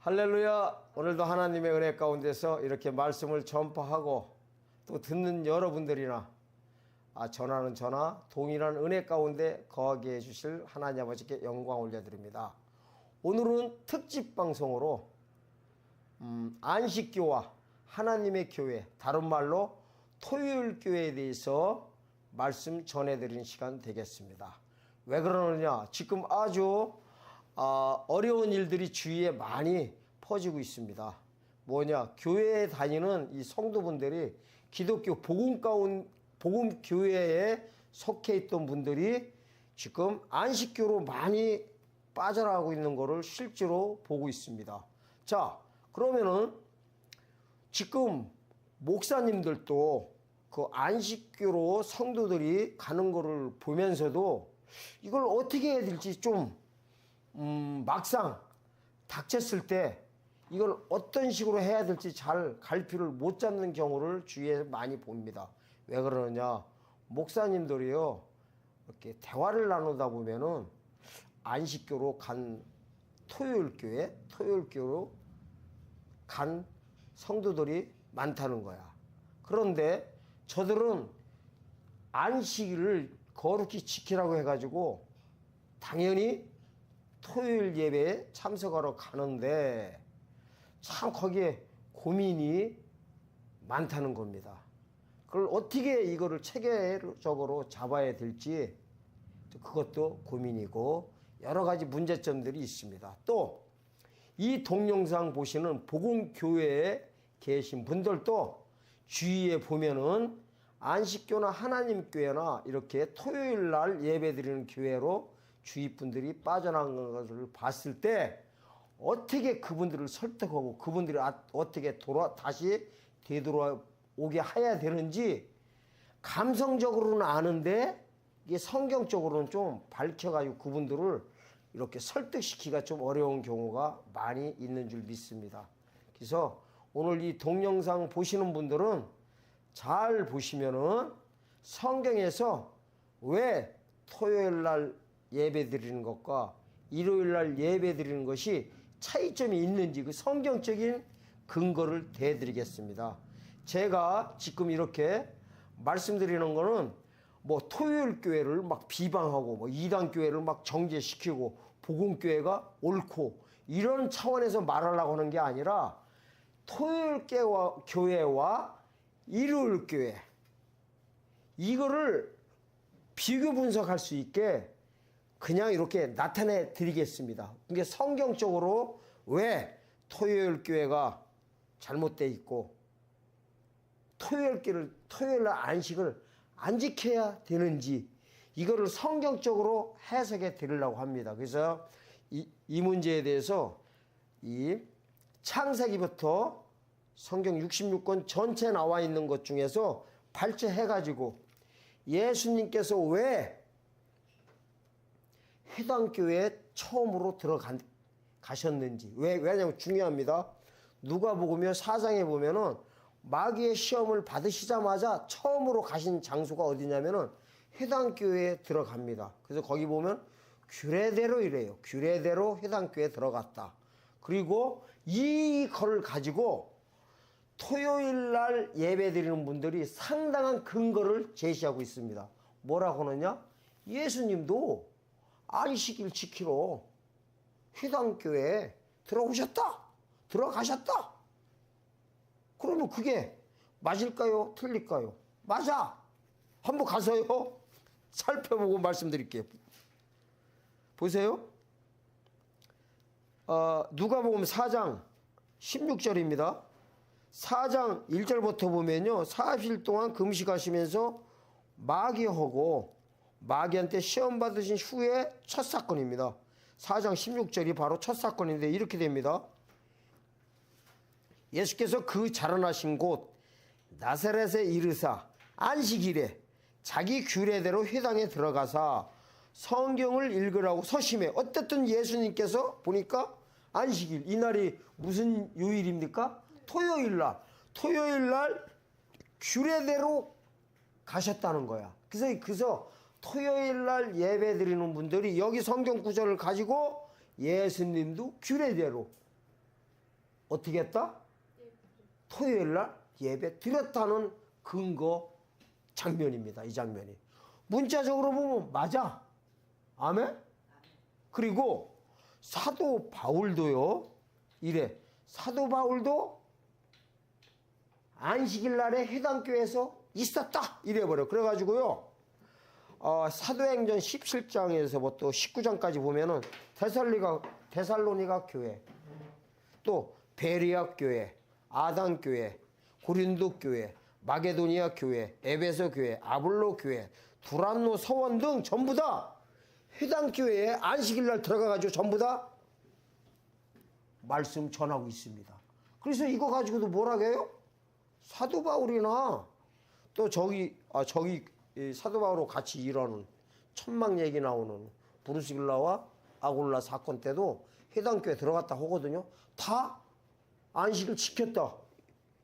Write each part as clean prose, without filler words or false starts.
할렐루야. 오늘도 하나님의 은혜 가운데서 이렇게 말씀을 전파하고 또 듣는 여러분들이나 전하는 전하 동일한 은혜 가운데 거하게 해주실 하나님 아버지께 영광 올려드립니다. 오늘은 특집 방송으로 안식교와 하나님의 교회, 다른 말로 토요일 교회에 대해서 말씀 전해드리는 시간 되겠습니다. 왜 그러느냐, 지금 아주 어려운 일들이 주위에 많이 퍼지고 있습니다. 뭐냐, 교회에 다니는 이 성도분들이 기독교 복음 교회에 속해 있던 분들이 지금 안식교로 많이 빠져나가고 있는 것을 실제로 보고 있습니다. 자, 그러면은 지금 목사님들도 그 안식교로 성도들이 가는 것을 보면서도 이걸 어떻게 해야 될지 좀 막상 닥쳤을 때 이걸 어떤 식으로 해야 될지 잘 갈피를 못 잡는 경우를 주위에 많이 봅니다. 왜 그러느냐, 목사님들이요 이렇게 대화를 나누다 보면은 안식교로 간 토요일교로 간 성도들이 많다는 거야. 그런데 저들은 안식일을 거룩히 지키라고 해가지고 당연히 토요일 예배에 참석하러 가는데 참 거기에 고민이 많다는 겁니다. 그걸 어떻게 이거를 체계적으로 잡아야 될지 그것도 고민이고 여러 가지 문제점들이 있습니다. 또 이 동영상 보시는 복음교회에 계신 분들도 주위에 보면은 안식교나 하나님교회나 이렇게 토요일 날 예배 드리는 교회로 주위 분들이 빠져나간 것을 봤을 때 어떻게 그분들을 설득하고 그분들이 어떻게 다시 되돌아오게 해야 되는지 감성적으로는 아는데 이게 성경적으로는 좀 밝혀가지고 그분들을 이렇게 설득시키기가 좀 어려운 경우가 많이 있는 줄 믿습니다. 그래서 오늘 이 동영상 보시는 분들은 잘 보시면은 성경에서 왜 토요일 날 예배 드리는 것과 일요일 날 예배 드리는 것이 차이점이 있는지 그 성경적인 근거를 대드리겠습니다. 제가 지금 이렇게 말씀드리는 거는 뭐 토요일 교회를 막 비방하고 뭐 이단 교회를 막 정죄시키고 복음교회가 옳고 이런 차원에서 말하려고 하는 게 아니라 토요일 교회와 일요일 교회 이거를 비교 분석할 수 있게 그냥 이렇게 나타내 드리겠습니다. 이게 성경적으로 왜 토요일 교회가 잘못되어 있고 토요일 날 안식을 안 지켜야 되는지 이거를 성경적으로 해석해 드리려고 합니다. 그래서 이 문제에 대해서 이 창세기부터 성경 66권 전체 나와 있는 것 중에서 발췌해 가지고 예수님께서 왜 회당교회에 처음으로 들어가셨는지 왜냐면 중요합니다. 누가복음의 4장에 보면은 마귀의 시험을 받으시자마자 처음으로 가신 장소가 어디냐면은 회당교회에 들어갑니다. 그래서 거기 보면 규례대로 이래요. 규례대로 회당교회에 들어갔다. 그리고 이걸 가지고 토요일 날 예배 드리는 분들이 상당한 근거를 제시하고 있습니다. 뭐라고 하느냐? 예수님도 안식일 지키러 회당교회에 들어가셨다. 그러면 그게 맞을까요? 틀릴까요? 맞아. 한번 가서요 살펴보고 말씀드릴게요. 보세요. 누가복음 4장 16절입니다. 4장 1절부터 보면요, 40일 동안 금식하시면서 마귀하고 마귀한테 시험 받으신 후에 첫 사건입니다. 4장 16절이 바로 첫 사건인데 이렇게 됩니다. 예수께서 그 자라나신 곳 나사렛에 이르사 안식일에 자기 규례대로 회당에 들어가사 성경을 읽으라고 서심해. 어쨌든 예수님께서 보니까 안식일, 이날이 무슨 요일입니까? 토요일 날 규례대로 가셨다는 거야. 그래서 토요일 날 예배 드리는 분들이 여기 성경 구절을 가지고 예수님도 규례대로 어떻게 했다? 토요일 날 예배 드렸다는 근거 장면입니다. 이 장면이. 문자적으로 보면 맞아. 아멘? 그리고 사도 바울도요. 이래. 사도 바울도 안식일 날에 해당 교회에서 있었다. 이래버려. 그래가지고요. 사도행전 17장에서부터 19장까지 보면은 데살로니가 교회, 또 베리아 교회, 아단 교회, 고린도 교회, 마게도니아 교회, 에베소 교회, 아볼로 교회, 두란노 서원 등 전부 다 해당 교회에 안식일 날 들어가가지고 전부 다 말씀 전하고 있습니다. 그래서 이거 가지고도 뭐라고 해요? 사도 바울이나 또 저기 사도 바울하고 같이 일하는 천막 얘기 나오는 브루스길라와 아굴라 사건 때도 해당 교회 들어갔다 하거든요. 다 안식을 지켰다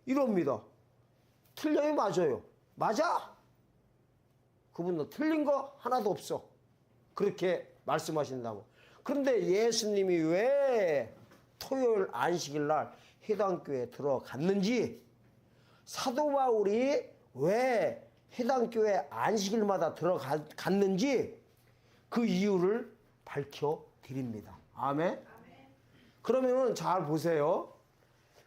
이럽니다. 틀려요, 맞아요? 맞아. 그분은 틀린 거 하나도 없어. 그렇게 말씀하신다고. 그런데 예수님이 왜 토요일 안식일 날 해당 교회에 들어갔는지, 사도 바울이 왜 해당 교회 안식일마다 들어갔는지 그 이유를 밝혀드립니다. 아멘? 그러면 잘 보세요.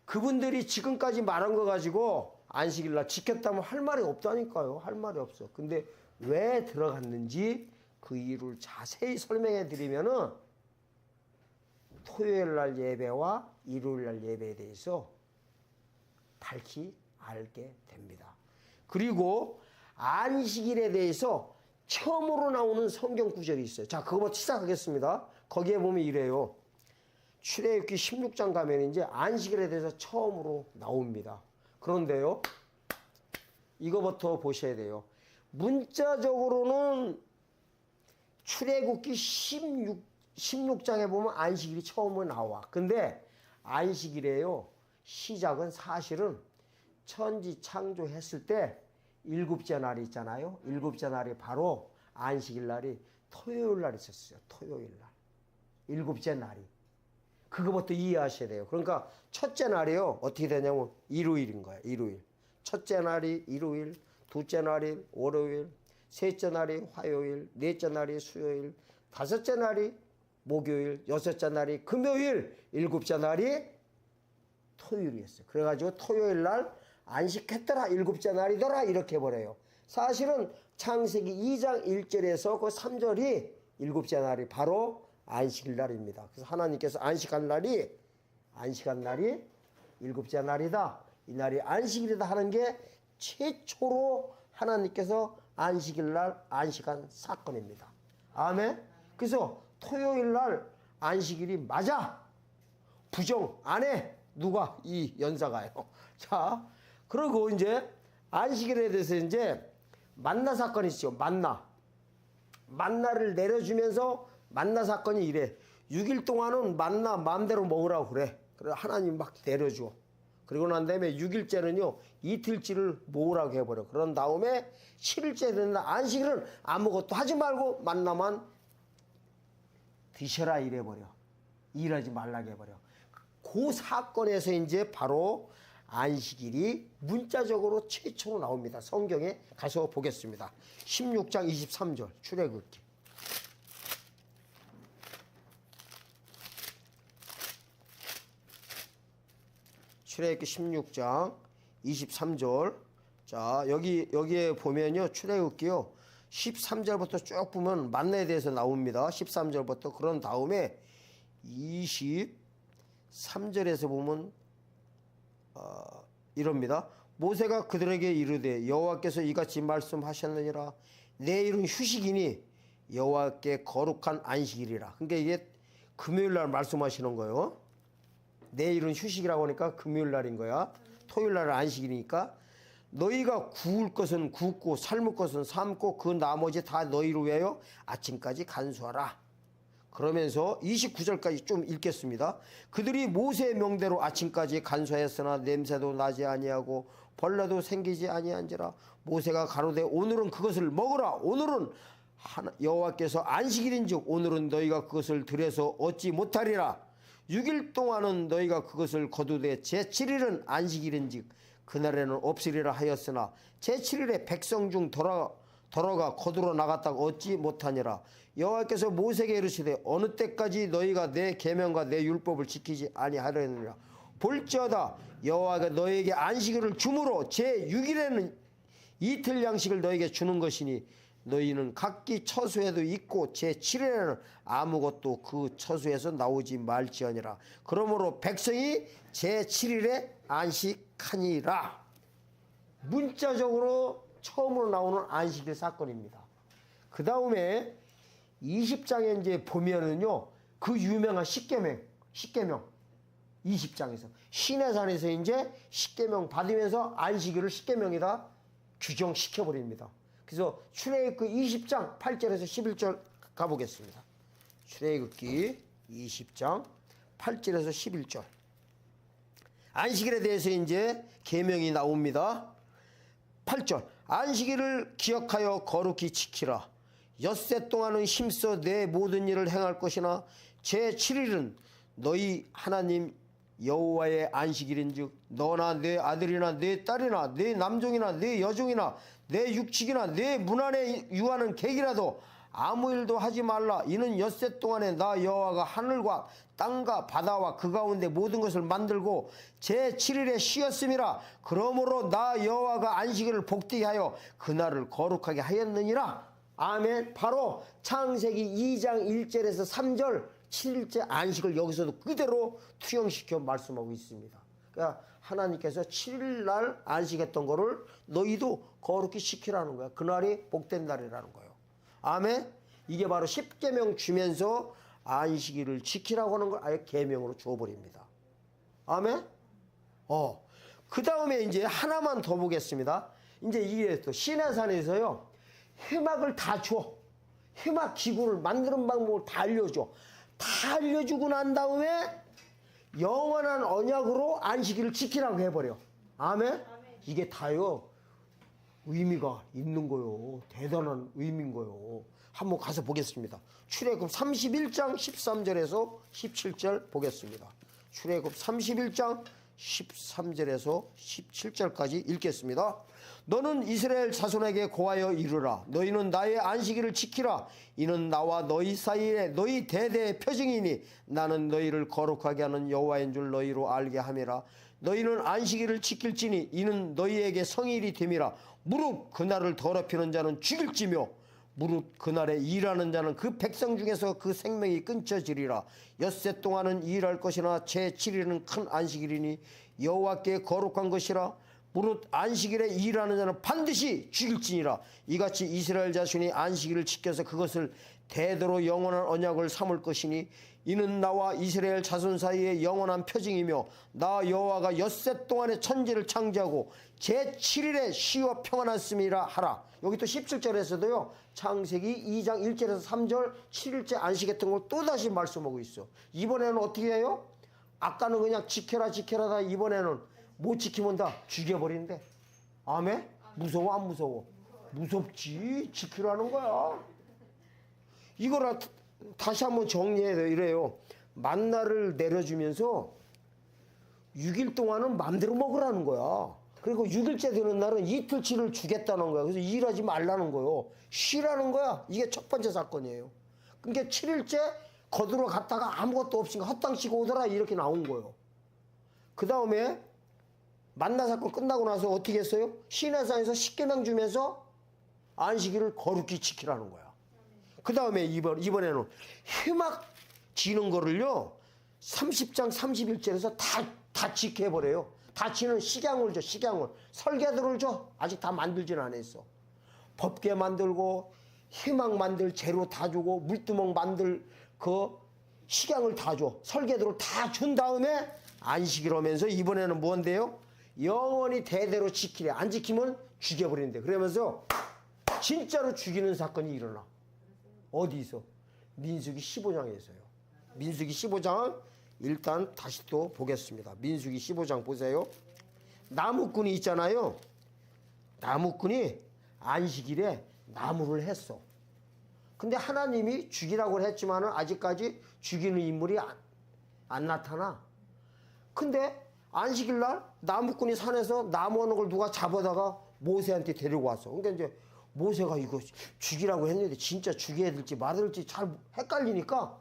그분들이 지금까지 말한 거 가지고 안식일 날 지켰다면 할 말이 없다니까요. 할 말이 없어. 근데 왜 들어갔는지 그 이유를 자세히 설명해 드리면은 토요일 날 예배와 일요일 날 예배에 대해서 밝히 알게 됩니다. 그리고 안식일에 대해서 처음으로 나오는 성경 구절이 있어요. 자, 그거부터 시작하겠습니다. 거기에 보면 이래요. 출애굽기 16장 가면 이제 안식일에 대해서 처음으로 나옵니다. 그런데요, 이거부터 보셔야 돼요. 문자적으로는 출애굽기 16장에 보면 안식일이 처음으로 나와. 근데 안식일에요, 시작은 사실은 천지 창조했을 때 일곱째 날이 있잖아요. 일곱째 날이 바로 안식일 날이 토요일 날 있었어요. 토요일 날. 일곱째 날이. 그거부터 이해하셔야 돼요. 그러니까 첫째 날이요, 어떻게 되냐면 일요일인 거예요. 일요일. 첫째 날이 일요일, 둘째 날이 월요일, 셋째 날이 화요일, 넷째 날이 수요일, 다섯째 날이 목요일, 여섯째 날이 금요일, 일곱째 날이 토요일이었어요. 그래가지고 토요일 날 안식했더라, 일곱째 날이더라 이렇게 해버려요. 사실은 창세기 2장 1절에서 그 3절이 일곱째 날이 바로 안식일 날입니다. 그래서 하나님께서 안식한 날이 일곱째 날이다, 이 날이 안식일이다 하는 게 최초로 하나님께서 안식일 날 안식한 사건입니다. 아멘. 그래서 토요일 날 안식일이 맞아, 부정 안 해. 누가? 이 연사가요. 자, 그리고 이제 안식일에 대해서 이제 만나 사건이 있죠. 만나를 내려주면서 만나 사건이 이래. 6일 동안은 만나 마음대로 먹으라고 그래. 그래 하나님 막 내려줘. 그리고 난 다음에 6일째는요 이틀치를 모으라고 해버려. 그런 다음에 7일째 되는 날 안식일은 아무것도 하지 말고 만나만 드셔라 이래버려. 일하지 말라고 해버려. 그 사건에서 이제 바로 안식일이 문자적으로 최초로 나옵니다. 성경에 가서 보겠습니다. 16장 23절 출애굽기. 출애굽기 16장 23절. 자, 여기에 보면요. 출애굽기요. 13절부터 쭉 보면 만나에 대해서 나옵니다. 13절부터. 그런 다음에 23절에서 보면 이럽니다. 모세가 그들에게 이르되 여호와께서 이같이 말씀하셨느니라. 내일은 휴식이니 여호와께 거룩한 안식일이라. 그러니까 이게 금요일 날 말씀하시는 거예요. 내일은 휴식이라고 하니까 금요일 날인 거야. 토요일 날은 안식이니까 너희가 구울 것은 굽고 삶을 것은 삶고 그 나머지 다 너희를 위하여 아침까지 간수하라. 그러면서 29절까지 좀 읽겠습니다. 그들이 모세의 명대로 아침까지 간수하였으나 냄새도 나지 아니하고 벌레도 생기지 아니한지라. 모세가 가로되 오늘은 그것을 먹으라. 오늘은 여호와께서 안식일인즉 오늘은 너희가 그것을 들여서 얻지 못하리라. 6일 동안은 너희가 그것을 거두되 제7일은 안식일인즉 그날에는 없으리라 하였으나 제7일에 백성 중 더러가 거두러 나갔다가 얻지 못하니라. 여호와께서 모세에게 이르시되 어느 때까지 너희가 내 계명과 내 율법을 지키지 아니하려느냐. 볼지어다 여호와가 너희에게 안식일을 주므로 제6일에는 이틀 양식을 너희에게 주는 것이니 너희는 각기 처소에도 있고 제7일에는 아무것도 그 처소에서 나오지 말지어니라. 그러므로 백성이 제7일에 안식하니라. 문자적으로 처음으로 나오는 안식일 사건입니다. 그 다음에 20장에 이제 보면은요, 그 유명한 십계명 20장에서 시내산에서 이제 십계명 받으면서 안식일을 십계명에다 규정시켜 버립니다. 그래서 출애굽기 20장 8절에서 11절 가보겠습니다. 출애굽기 20장 8절에서 11절. 안식일에 대해서 이제 계명이 나옵니다. 8절. 안식일을 기억하여 거룩히 지키라. 엿새 동안은 힘써 내 모든 일을 행할 것이나 제7일은 너희 하나님 여호와의 안식일인즉 너나 내 아들이나 내 딸이나 내 남종이나 내 여종이나 내 육축이나 내 문 안에 유하는 객이라도 아무 일도 하지 말라. 이는 엿새 동안에 나 여호와가 하늘과 땅과 바다와 그 가운데 모든 것을 만들고 제7일에 쉬었음이라. 그러므로 나 여호와가 안식일을 복되게 하여 그날을 거룩하게 하였느니라. 아멘. 바로 창세기 2장 1절에서 3절 7일째 안식을 여기서도 그대로 투영시켜 말씀하고 있습니다. 그러니까 하나님께서 7일날 안식했던 거를 너희도 거룩히 지키라는 거야. 그날이 복된 날이라는 거예요. 아멘. 이게 바로 십계명 주면서 안식일을 지키라고 하는 걸 아예 계명으로 주어버립니다. 아멘. 그 다음에 이제 하나만 더 보겠습니다. 이제 이게 또 시내산에서요, 해막을 다 줘. 해막 기구를 만드는 방법을 다 알려줘. 다 알려주고 난 다음에 영원한 언약으로 안식일을 지키라고 해버려. 아멘? 이게 다요, 의미가 있는 거요. 대단한 의미인 거요. 한번 가서 보겠습니다. 출애굽 31장 13절에서 17절 보겠습니다. 출애굽 31장 13절에서 17절까지 읽겠습니다. 너는 이스라엘 자손에게 고하여 이르라. 너희는 나의 안식일을 지키라. 이는 나와 너희 사이에 너희 대대의 표징이니 나는 너희를 거룩하게 하는 여호와인 줄 너희로 알게 함이라. 너희는 안식일을 지킬지니 이는 너희에게 성일이 됨이라. 무릇 그날을 더럽히는 자는 죽일지며 무릇 그날에 일하는 자는 그 백성 중에서 그 생명이 끊쳐지리라. 엿새 동안은 일할 것이나 제7일은 큰 안식일이니 여호와께 거룩한 것이라. 무릇 안식일에 일하는 자는 반드시 죽일지니라. 이같이 이스라엘 자손이 안식일을 지켜서 그것을 대대로 영원한 언약을 삼을 것이니 이는 나와 이스라엘 자손 사이의 영원한 표징이며 나 여호와가 엿새 동안에 천지를 창조하고 제7일에 쉬어 평안했음이라 하라. 여기 또 17절에서도요, 창세기 2장 1절에서 3절 7일째 안식했던 걸 또다시 말씀하고 있어. 이번에는 어떻게 해요? 아까는 그냥 지켜라 지켜라다. 이번에는 못 지키면 다 죽여버린대. 아멘? 무서워 안 무서워? 무섭지. 지키라는 거야. 이거를 다시 한번 정리해야 이래요. 만나를 내려주면서 6일 동안은 맘대로 먹으라는 거야. 그리고 6일째 되는 날은 이틀치를 주겠다는 거야. 그래서 일하지 말라는 거요. 쉬라는 거야. 이게 첫 번째 사건이에요. 그러니까 7일째 거두러 갔다가 아무것도 없으니까 헛땅 치고 오더라 이렇게 나온 거예요. 그 다음에 만나 사건 끝나고 나서 어떻게 했어요? 시내산에서 십계명 주면서 안식일을 거룩히 지키라는 거야. 그 다음에 이번에는 해막 지는 거를요, 30장 31절에서 다 지켜버려요. 다 지는 식양을 줘. 식양을. 설계도를 줘. 아직 다 만들지는 않았어. 법궤 만들고 해막 만들 재료 다 주고 물두멍 만들 그 식양을 다 줘. 설계도를 다 준 다음에 안식일 오면서 이번에는 뭔데요? 영원히 대대로 지키래. 안 지키면 죽여버린대. 그러면서 진짜로 죽이는 사건이 일어나. 어디서? 민수기 15장에서요. 민수기 15장 일단 다시 또 보겠습니다. 민수기 15장 보세요. 나무꾼이 있잖아요. 나무꾼이 안식일에 나무를 했어. 근데 하나님이 죽이라고 했지만 아직까지 죽이는 인물이 안 나타나. 근데 안식일 날 나무꾼이 산에서 나무 어는 걸 누가 잡아다가 모세한테 데리고 왔어. 그러니까 이제 모세가 이거 죽이라고 했는데 진짜 죽여야 될지 말아야 될지 잘 헷갈리니까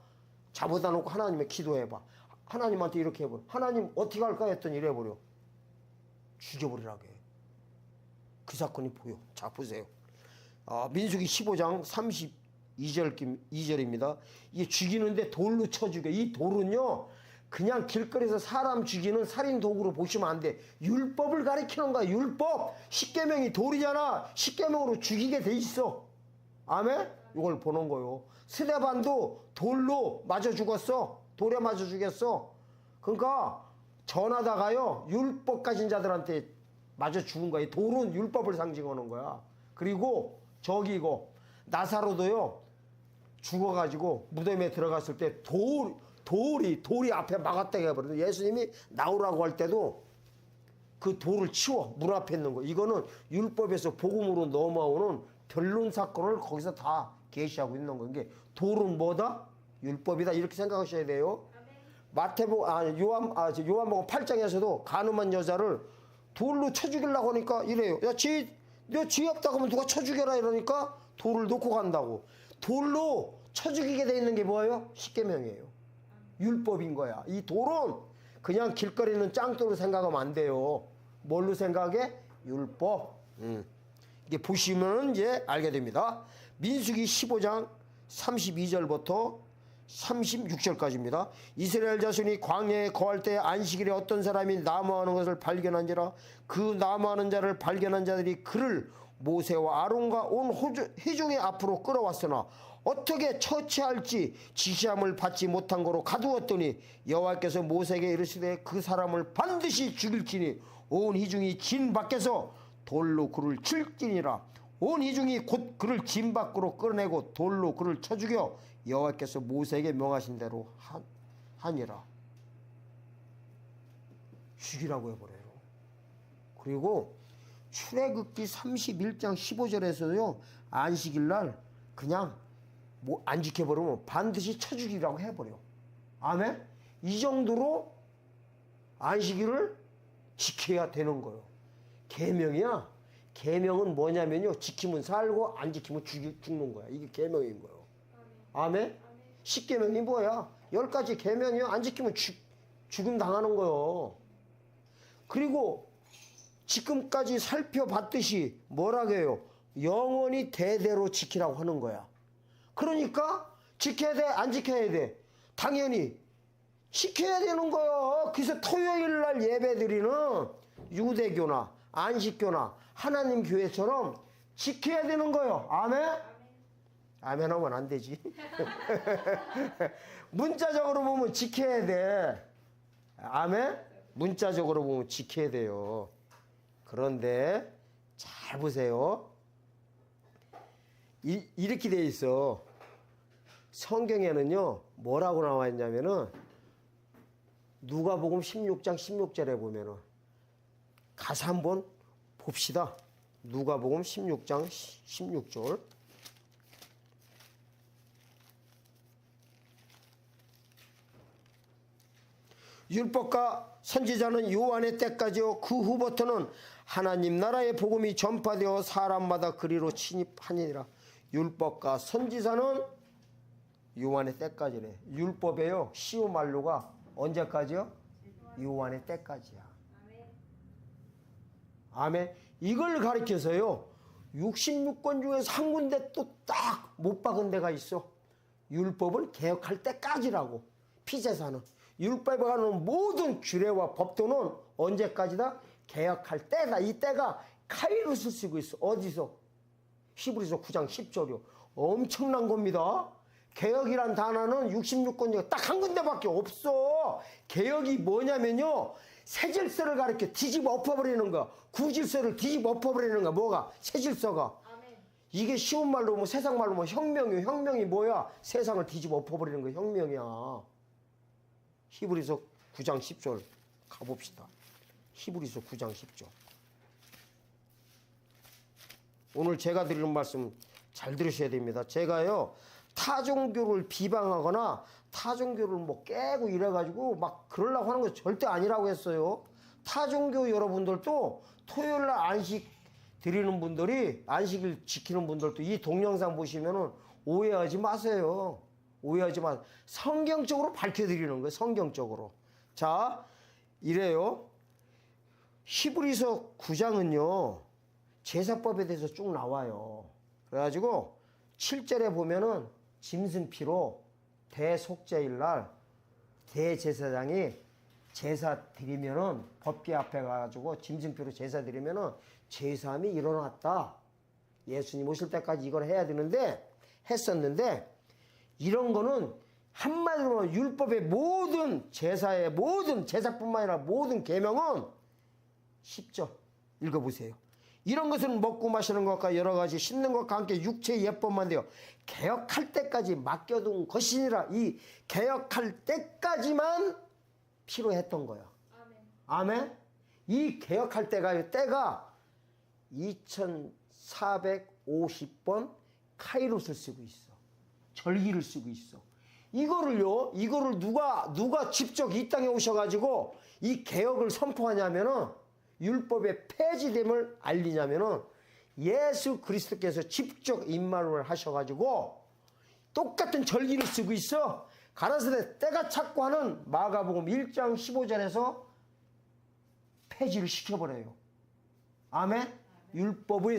잡아다 놓고 하나님에 기도해봐. 하나님한테 이렇게 해버려. 하나님 어떻게 할까 했더니 이래버려. 죽여버리라고 해. 그 사건이 보여. 자 보세요. 민수기 15장 32절입니다. 이게 죽이는데 돌로 쳐 죽여. 이 돌은요 그냥 길거리에서 사람 죽이는 살인 도구로 보시면 안 돼. 율법을 가리키는 거야. 율법. 십계명이 돌이잖아. 십계명으로 죽이게 돼 있어. 아멘? 이걸 보는 거요. 스데반도 돌로 맞아 죽었어. 돌에 맞아 죽였어. 그러니까 전하다가요 율법 가진 자들한테 맞아 죽은 거야. 돌은 율법을 상징하는 거야. 그리고 저기 이거 나사로도요 죽어가지고 무덤에 들어갔을 때 돌이 앞에 막았다고 해버려요. 예수님이 나오라고 할 때도 그 돌을 치워 물 앞에 있는 거. 이거는 율법에서 복음으로 넘어오는 변론 사건을 거기서 다 계시하고 있는 거예요. 이게 돌은 뭐다? 율법이다. 이렇게 생각하셔야 돼요. 요한복음 8장에서도 간음한 여자를 돌로 쳐 죽이려고 하니까 이래요. 야, 너 죄 없다고 하면 누가 쳐 죽여라 이러니까 돌을 놓고 간다고. 돌로 쳐 죽이게 돼 있는 게 뭐예요? 십계명이에요. 율법인 거야. 이 돌은 그냥 길거리는 짱돌로 생각하면 안 돼요. 뭘로 생각해? 율법. 이게 보시면 이제 알게 됩니다. 민수기 15장 32절부터 36절까지입니다. 이스라엘 자손이 광야에 거할 때 안식일에 어떤 사람이 나무하는 것을 발견한지라 그 나무하는 자를 발견한 자들이 그를 모세와 아론과 온 회중의 앞으로 끌어왔으나 어떻게 처치할지 지시함을 받지 못한 거로 가두었더니 여호와께서 모세에게 이르시되 그 사람을 반드시 죽일지니 온 회중이 진 밖에서 돌로 그를 칠지니라. 온 회중이 곧 그를 진 밖으로 끌어내고 돌로 그를 쳐 죽여 여호와께서 모세에게 명하신 대로 하니라. 죽이라고 해버려요. 그리고 출애굽기 31장 15절에서요 안식일날 그냥 뭐 안 지켜버리면 반드시 쳐 죽이라고 해버려. 아멘? 이 정도로 안식일을 지켜야 되는 거예요. 계명이야. 계명은 뭐냐면요 지키면 살고 안 지키면 죽는 거야. 이게 계명인 거예요. 아멘? 십계명이 뭐야? 10가지 계명이요. 안 지키면 죽음 당하는 거예요. 그리고 지금까지 살펴봤듯이 뭐라고 해요? 영원히 대대로 지키라고 하는 거야. 그러니까 지켜야 돼? 안 지켜야 돼? 당연히 지켜야 되는 거예요. 그래서 토요일 날 예배드리는 유대교나 안식교나 하나님 교회처럼 지켜야 되는 거예요. 아멘? 아멘 하면 안 되지. 문자적으로 보면 지켜야 돼. 아멘? 문자적으로 보면 지켜야 돼요. 그런데 잘 보세요. 이렇게 돼 있어. 성경에는요 뭐라고 나와 있냐면은 누가복음 16장 16절에 보면은 가서 한번 봅시다. 누가복음 16장 16절. 율법과 선지자는 요한의 때까지요 그 후부터는 하나님 나라의 복음이 전파되어 사람마다 그리로 침입하니라. 율법과 선지자는 요한의 때까지래. 율법에요 시오 만료가 언제까지요? 요한의 때까지야. 아멘. 이걸 가리켜서요 66권 중에서 한 군데 또 딱 못 박은 데가 있어. 율법을 개혁할 때까지라고. 피제사는 율법에 관한 모든 규례와 법도는 언제까지다? 개혁할 때다. 이 때가 카이로스 쓰고 있어. 어디서? 히브리서 9장 10절이요. 엄청난 겁니다. 개혁이란 단어는 66권 중에 딱 한 군데밖에 없어. 개혁이 뭐냐면요 새 질서를 가리켜 뒤집어 엎어버리는 거. 구질서를 뒤집어 엎어버리는 거. 뭐가? 새 질서가. 이게 쉬운 말로 뭐 세상 말로 뭐 혁명이요. 혁명이 뭐야? 세상을 뒤집어 엎어버리는 거 혁명이야. 히브리서 9장 10절 가봅시다. 히브리서 9장 10절. 오늘 제가 드리는 말씀 잘 들으셔야 됩니다. 제가요 타종교를 비방하거나 타종교를 뭐 깨고 이래가지고 막 그러려고 하는 거 절대 아니라고 했어요. 타종교 여러분들도 토요일날 안식 드리는 분들이, 안식일 지키는 분들도 이 동영상 보시면은 오해하지 마세요. 오해하지 마세요. 성경적으로 밝혀드리는 거예요. 성경적으로. 자, 이래요. 히브리서 9장은요 제사법에 대해서 쭉 나와요. 그래가지고 7절에 보면은 짐승피로 대속죄일날 대제사장이 제사 드리면은, 법궤 앞에 가가지고 짐승피로 제사 드리면은 제사함이 일어났다. 예수님 오실 때까지 이걸 해야 되는데, 했었는데, 이런 거는 한마디로 율법의 모든 제사의 모든 제사뿐만 아니라 모든 계명은 쉽죠. 읽어보세요. 이런 것은 먹고 마시는 것과 여러 가지 씻는 것과 함께 육체의 예법만 되어 개혁할 때까지 맡겨둔 것이니라. 이 개혁할 때까지만 필요했던 거야. 아멘. 아멘? 이 개혁할 때가 2450번 카이로스를 쓰고 있어. 절기를 쓰고 있어. 이거를 누가 직접 이 땅에 오셔가지고 이 개혁을 선포하냐면은, 율법의 폐지됨을 알리냐면은, 예수 그리스도께서 직접 임마누엘 하셔가지고 똑같은 절기를 쓰고 있어. 가라사대 때가 찼고 하는 마가복음 1장 15절에서 폐지를 시켜버려요. 아멘? 율법은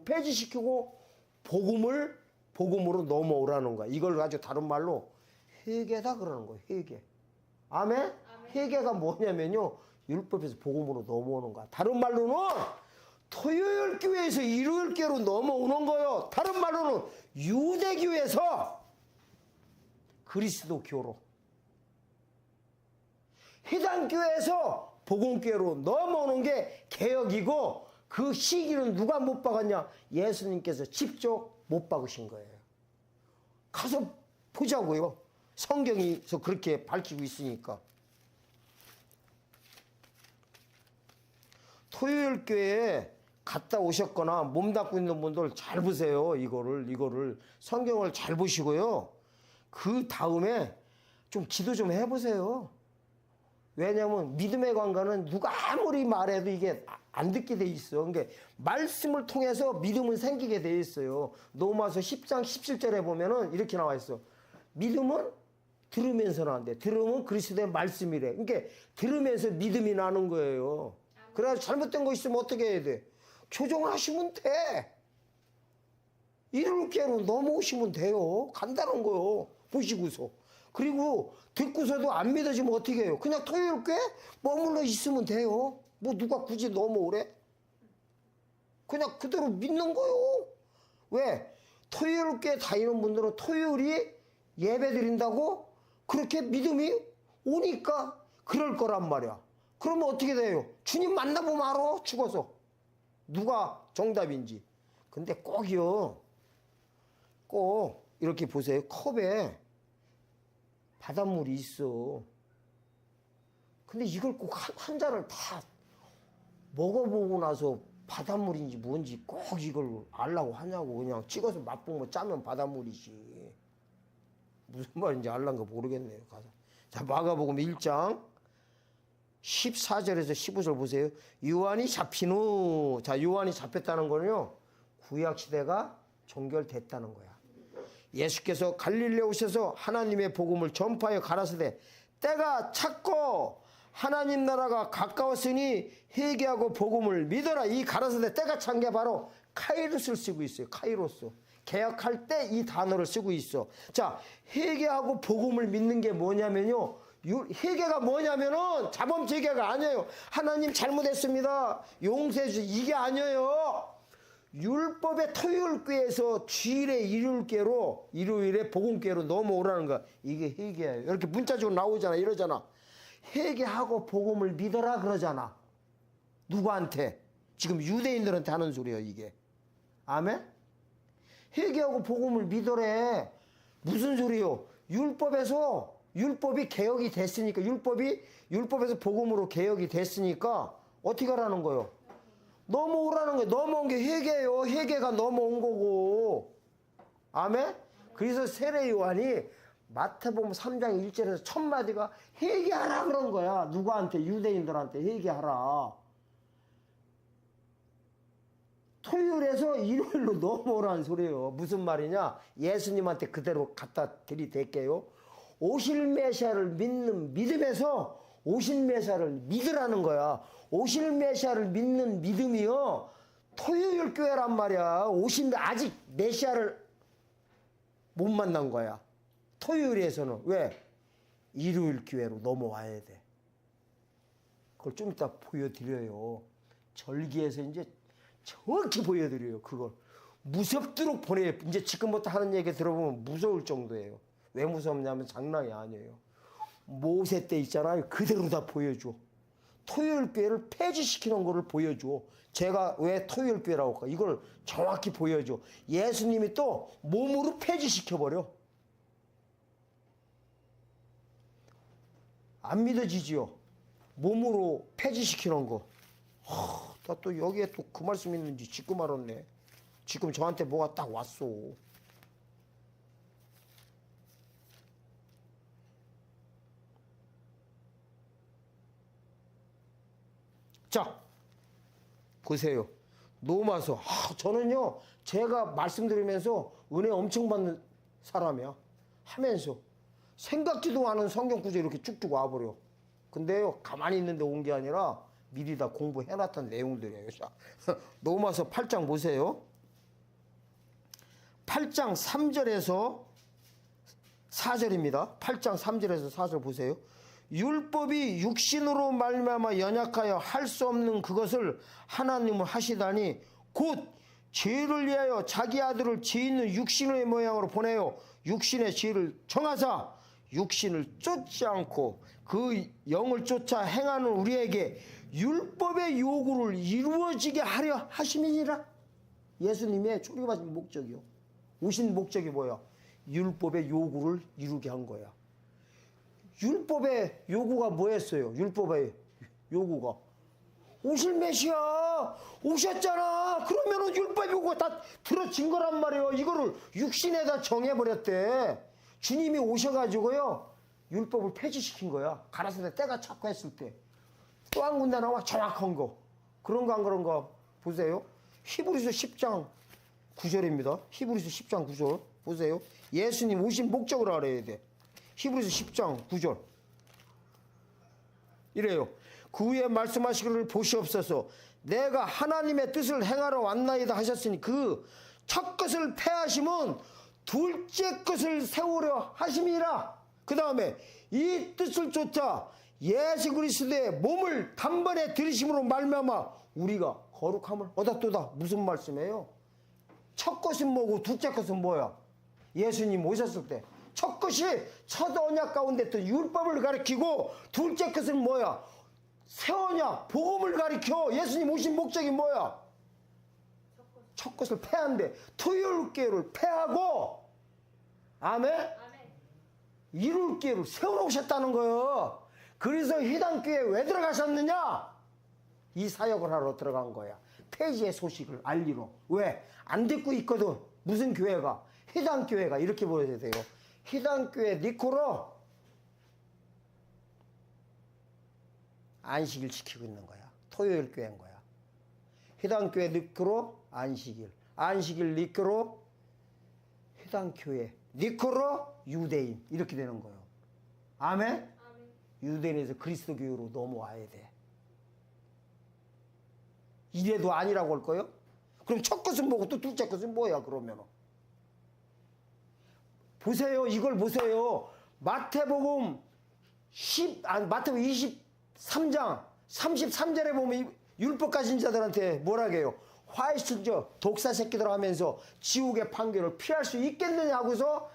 폐지시키고 복음으로 넘어오라는 거야. 이걸 가지고 다른 말로 회개다 그러는 거예요. 회개. 아멘? 아멘. 회개가 뭐냐면요, 율법에서 복음으로 넘어오는 거야. 다른 말로는 토요일 교회에서 일요일 교회로 넘어오는 거예요. 다른 말로는 유대교에서 그리스도교로, 해당교회에서 복음교회로 넘어오는 게 개혁이고, 그 시기는 누가 못 박았냐? 예수님께서 직접 못 박으신 거예요. 가서 보자고요. 성경에서 그렇게 밝히고 있으니까. 토요일 교회에 갔다 오셨거나 몸담고 있는 분들 잘 보세요. 이거를 성경을 잘 보시고요. 그 다음에 좀 기도 좀 해보세요. 왜냐하면 믿음의 관계는 누가 아무리 말해도 이게 안 듣게 돼 있어. 그러니까 말씀을 통해서 믿음은 생기게 돼 있어요. 로마서 10장 17절에 보면은 이렇게 나와 있어. 믿음은 들으면서 나는데, 들으면 그리스도의 말씀이래. 그러니까 들으면서 믿음이 나는 거예요. 그래서 잘못된 거 있으면 어떻게 해야 돼? 교정하시면 돼. 이렇게로 넘어오시면 돼요. 간단한 거요. 보시고서. 그리고 듣고서도 안 믿어지면 어떻게 해요? 그냥 토요일 교회 머물러 있으면 돼요. 뭐 누가 굳이 넘어오래? 그냥 그대로 믿는 거요. 왜? 토요일 교회 다니는 분들은 토요일이 예배 드린다고 그렇게 믿음이 오니까 그럴 거란 말이야. 그러면 어떻게 돼요? 주님 만나보면 알아. 죽어서. 누가 정답인지. 근데 꼭이요. 꼭 이렇게 보세요. 컵에 바닷물이 있어. 근데 이걸 꼭 한 잔을 다 먹어보고 나서 바닷물인지 뭔지 꼭 이걸 알라고 하냐고. 그냥 찍어서 맛보면 짜면 바닷물이지. 무슨 말인지 알란가 모르겠네요. 가서. 자, 마가복음 1장 14절에서 15절 보세요. 요한이 잡힌 후. 자, 요한이 잡혔다는 거는요, 구약시대가 종결됐다는 거야. 예수께서 갈릴리에 오셔서 하나님의 복음을 전파하여 가라사대 때가 찼고 하나님 나라가 가까웠으니 회개하고 복음을 믿어라. 이 가라사대 때가 찬 게 바로 카이로스를 쓰고 있어요. 카이로스. 개혁할 때 이 단어를 쓰고 있어. 자, 회개하고 복음을 믿는 게 뭐냐면요, 회개가 뭐냐면은 자범죄개가 아니에요. 하나님 잘못했습니다, 용서해 주세요, 이게 아니에요. 율법의 토요일교회에서 주일에 일요일에 복음교회로 넘어오라는 거. 이게 회개예요. 이렇게 문자적으로 나오잖아. 이러잖아. 회개하고 복음을 믿어라 그러잖아. 누구한테? 지금 유대인들한테 하는 소리예요, 이게. 아멘? 회개하고 복음을 믿어래. 무슨 소리요? 율법이 개혁이 됐으니까, 율법에서 복음으로 개혁이 됐으니까 어떻게 하라는 거예요? 넘어오라는 거예요. 넘어온 게 회개예요. 회개가 넘어온 거고. 아멘? 그래서 세례 요한이 마태복음 3장 1절에서 첫 마디가 회개하라 그런 거야. 누구한테? 유대인들한테 회개하라. 토요일에서 일요일로 넘어오라는 소리예요. 무슨 말이냐? 예수님한테 그대로 갖다 들이댈게요. 오실 메시아를 믿는 믿음에서 오실 메시아를 믿으라는 거야. 오실 메시아를 믿는 믿음이요. 토요일 교회란 말이야. 아직 메시아를 못 만난 거야. 토요일에서는. 왜? 일요일 교회로 넘어와야 돼. 그걸 좀 이따 보여드려요. 절기에서 이제 정확히 보여드려요. 그걸. 무섭도록 보내요. 이제 지금부터 하는 얘기 들어보면 무서울 정도예요. 왜 무섭냐면 장난이 아니에요. 모세 때 있잖아요. 그대로 다 보여줘. 토요일 교회를 폐지시키는 거를 보여줘. 제가 왜 토요일 교회라고 할까? 이걸 정확히 보여줘. 예수님이 또 몸으로 폐지시켜버려. 안 믿어지지요? 몸으로 폐지시키는 거. 나 또 여기에 또 그 말씀 있는지 지금 알았네. 지금 저한테 뭐가 딱 왔어. 자, 보세요. 노마서. 저는요, 제가 말씀드리면서 은혜 엄청 받는 사람이야. 하면서. 생각지도 않은 성경 구절 이렇게 쭉쭉 와버려. 근데요, 가만히 있는데 온 게 아니라 미리 다 공부해놨던 내용들이에요. 자, 노마서 8장 보세요. 8장 3절에서 4절입니다. 8장 3절에서 4절 보세요. 율법이 육신으로 말미암아 연약하여 할 수 없는 그것을 하나님은 하시다니 곧 죄를 위하여 자기 아들을 죄 있는 육신의 모양으로 보내어 육신의 죄를 정하사 육신을 쫓지 않고 그 영을 쫓아 행하는 우리에게 율법의 요구를 이루어지게 하려 하심이니라. 예수님의 초림하신 목적이요. 오신 목적이 뭐야? 율법의 요구를 이루게 한 거야. 율법의 요구가 뭐였어요? 율법의 요구가 오실 메시아 오셨잖아. 그러면은 율법 요구가 다 들어진 거란 말이에요. 이거를 육신에다 정해버렸대. 주님이 오셔가지고요 율법을 폐지시킨 거야. 가라사대 때가 차고 했을 때. 또 한 군데 나와 정확한 거. 그런 거 안 그런 거 보세요. 히브리서 10장 9절입니다. 히브리서 10장 9절 보세요. 예수님 오신 목적을 알아야 돼. 히브리서 10장 9절 이래요. 그 후에 말씀하시기를 보시옵소서. 내가 하나님의 뜻을 행하러 왔나이다 하셨으니 그 첫 것을 폐하심은 둘째 것을 세우려 하심이라. 그 다음에 이 뜻을 쫓아 예수 그리스도의 몸을 단번에 들이심으로 말미암아 우리가 거룩함을 얻었도다. 무슨 말씀이에요? 첫 것은 뭐고 둘째 것은 뭐야? 예수님 오셨을 때 첫 것이 첫 언약 가운데 또 율법을 가리키고 둘째 것은 뭐야? 새 언약 복음을 가리켜. 예수님 오신 목적이 뭐야? 첫 것을 폐한대. 토요일 교회를 폐하고 아멘? 이룰 교회를 세워놓으셨다는 거예요. 그래서 희단교회에 왜 들어가셨느냐? 이 사역을 하러 들어간 거야. 폐지의 소식을 알리러. 왜? 안 듣고 있거든. 무슨 교회가? 희단교회가. 이렇게 보여야 돼요. 희단교회 니코로 안식일 지키고 있는 거야. 토요일 교회인 거야. 희단교회 니코로 안식일. 안식일 니코로 희단교회. 니코로 유대인. 이렇게 되는 거예요. 아멘? 유대인에서 그리스도교회로 넘어와야 돼. 이래도 아니라고 할 거예요? 그럼 첫 것은 뭐고 또 둘째 것은 뭐야 그러면? 보세요. 이걸 보세요. 마태복음 23장 33절에 보면 율법 가진 자들한테 뭐라고 해요? 화이트저 독사 새끼들 하면서 지옥의 판결을 피할 수 있겠느냐 하고서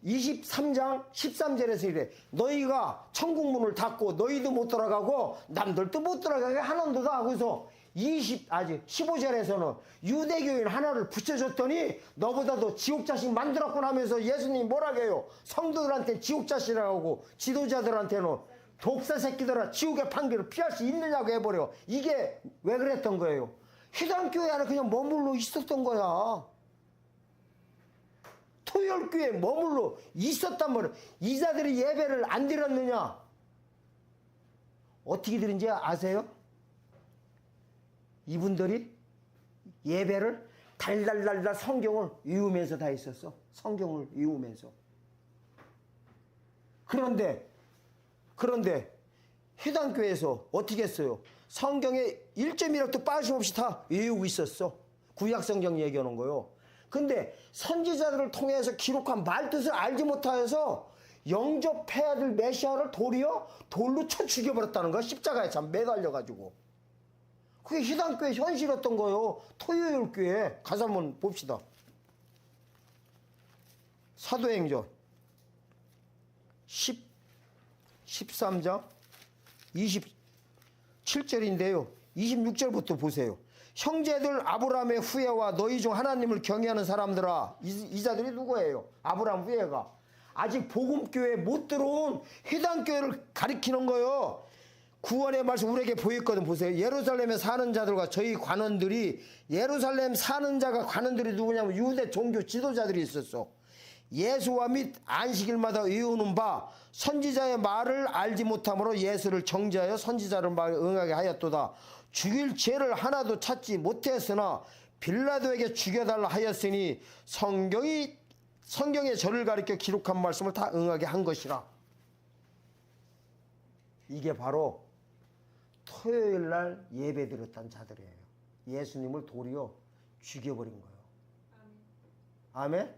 23장 13절에서 이래. 너희가 천국문을 닫고 너희도 못 들어가고 남들도 못 들어가게 하는도다 하고서 15절에서는 유대교인 하나를 붙여줬더니 너보다도 지옥자식 만들었구나 하면서 예수님이 뭐라고 해요? 성도들한테 지옥자식이라고 하고 지도자들한테는 독사 새끼들아 지옥의 판결을 피할 수 있느냐고 해버려. 이게 왜 그랬던 거예요? 희단교회 안에 그냥 머물러 있었던 거야. 토요일교회에 머물러 있었단 말이야. 이자들이 예배를 안 드렸느냐? 어떻게 드린지 아세요? 이분들이 예배를 달달달달 성경을 외우면서 다 했었어. 성경을 외우면서. 그런데 해당교회에서 어떻게 했어요? 성경에 1점이라도 빠짐없이 다 외우고 있었어. 구약성경 얘기하는 거요. 근데 선지자들을 통해서 기록한 말뜻을 알지 못하여서 영접해야 될 메시아를 도리어 돌로 쳐 죽여버렸다는 거야. 십자가에 참 매달려가지고. 그게 희당교회 현실이었던 거요. 토요일교회 가서 한번 봅시다. 사도행전 13장 27절인데요. 26절부터 보세요. 형제들 아브라함의 후예와 너희 중 하나님을 경외하는 사람들아. 이 자들이 누구예요? 아브라함 후예가. 아직 복음교회에 못 들어온 해당교회를 가리키는 거예요. 구원의 말씀 우리에게 보였거든. 보세요. 예루살렘에 사는 자들과 저희 관원들이, 예루살렘 사는 자가 관원들이 누구냐면 유대 종교 지도자들이 있었어. 예수와 및 안식일마다 외우는 바 선지자의 말을 알지 못함으로 예수를 정죄하여 선지자를 말에 응하게 하였도다. 죽일 죄를 하나도 찾지 못했으나 빌라도에게 죽여달라 하였으니 성경에 저를 가리켜 기록한 말씀을 다 응하게 한 것이라. 이게 바로 토요일날 예배 드렸던 자들이에요. 예수님을 도리어 죽여버린 거예요. 아멘?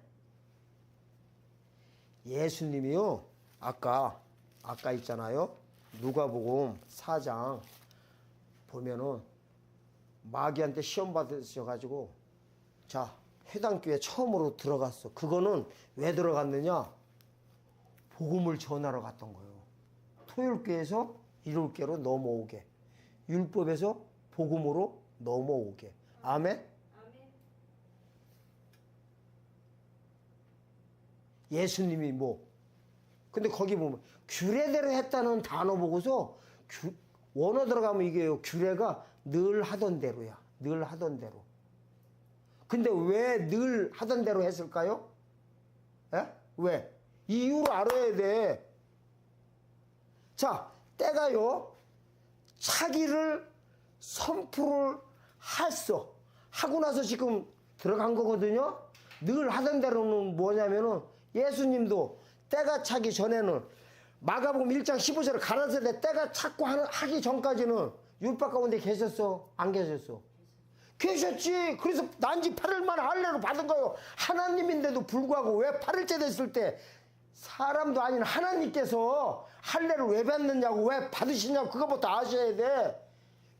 예수님이요, 아까 있잖아요. 누가복음 4장 보면은 마귀한테 시험 받으셔가지고 자, 해당교회 처음으로 들어갔어. 그거는 왜 들어갔느냐? 복음을 전하러 갔던 거예요. 토요일교회에서 일요일교회로 넘어오게, 율법에서 복음으로 넘어오게. 아멘? 예수님이 근데 거기 보면 규례대로 했다는 단어 보고서 원어 들어가면 이게요. 규례가 늘 하던 대로야. 늘 하던 대로. 근데 왜 늘 하던 대로 했을까요? 에? 왜? 이유를 알아야 돼. 자, 때가요. 차기를 선포를 했어. 하고 나서 지금 들어간 거거든요. 늘 하던 대로는 뭐냐면은 예수님도 때가 차기 전에는 마가복음 1장 15절을 가라사대 때가 찼고 하기 전까지는 율법 가운데 계셨어? 안 계셨어? 계셨지. 그래서 난지 8일 만에 할례를 받은 거예요. 하나님인데도 불구하고 왜 8일째 됐을 때 사람도 아닌 하나님께서 할례를 왜 받느냐고, 왜 받으시냐고, 그거부터 아셔야 돼.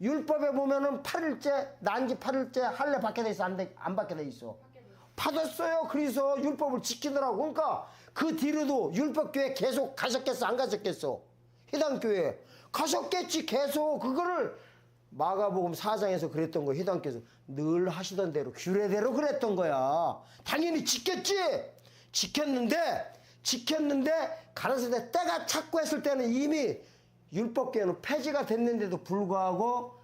율법에 보면은 8일째, 난지 8일째 할례 받게 돼 있어? 안 받게 돼 있어? 받았어요. 그래서 율법을 지키더라고. 그러니까 그 뒤로도 율법교회 계속 가셨겠어? 안 가셨겠어? 해당교회 가셨겠지. 계속 그거를 마가복음 4장에서 그랬던 거. 해당께서 늘 하시던 대로 규례대로 그랬던 거야. 당연히 지켰지. 지켰는데 가라사대 때가 찼고 했을 때는 이미 율법교회는 폐지가 됐는데도 불구하고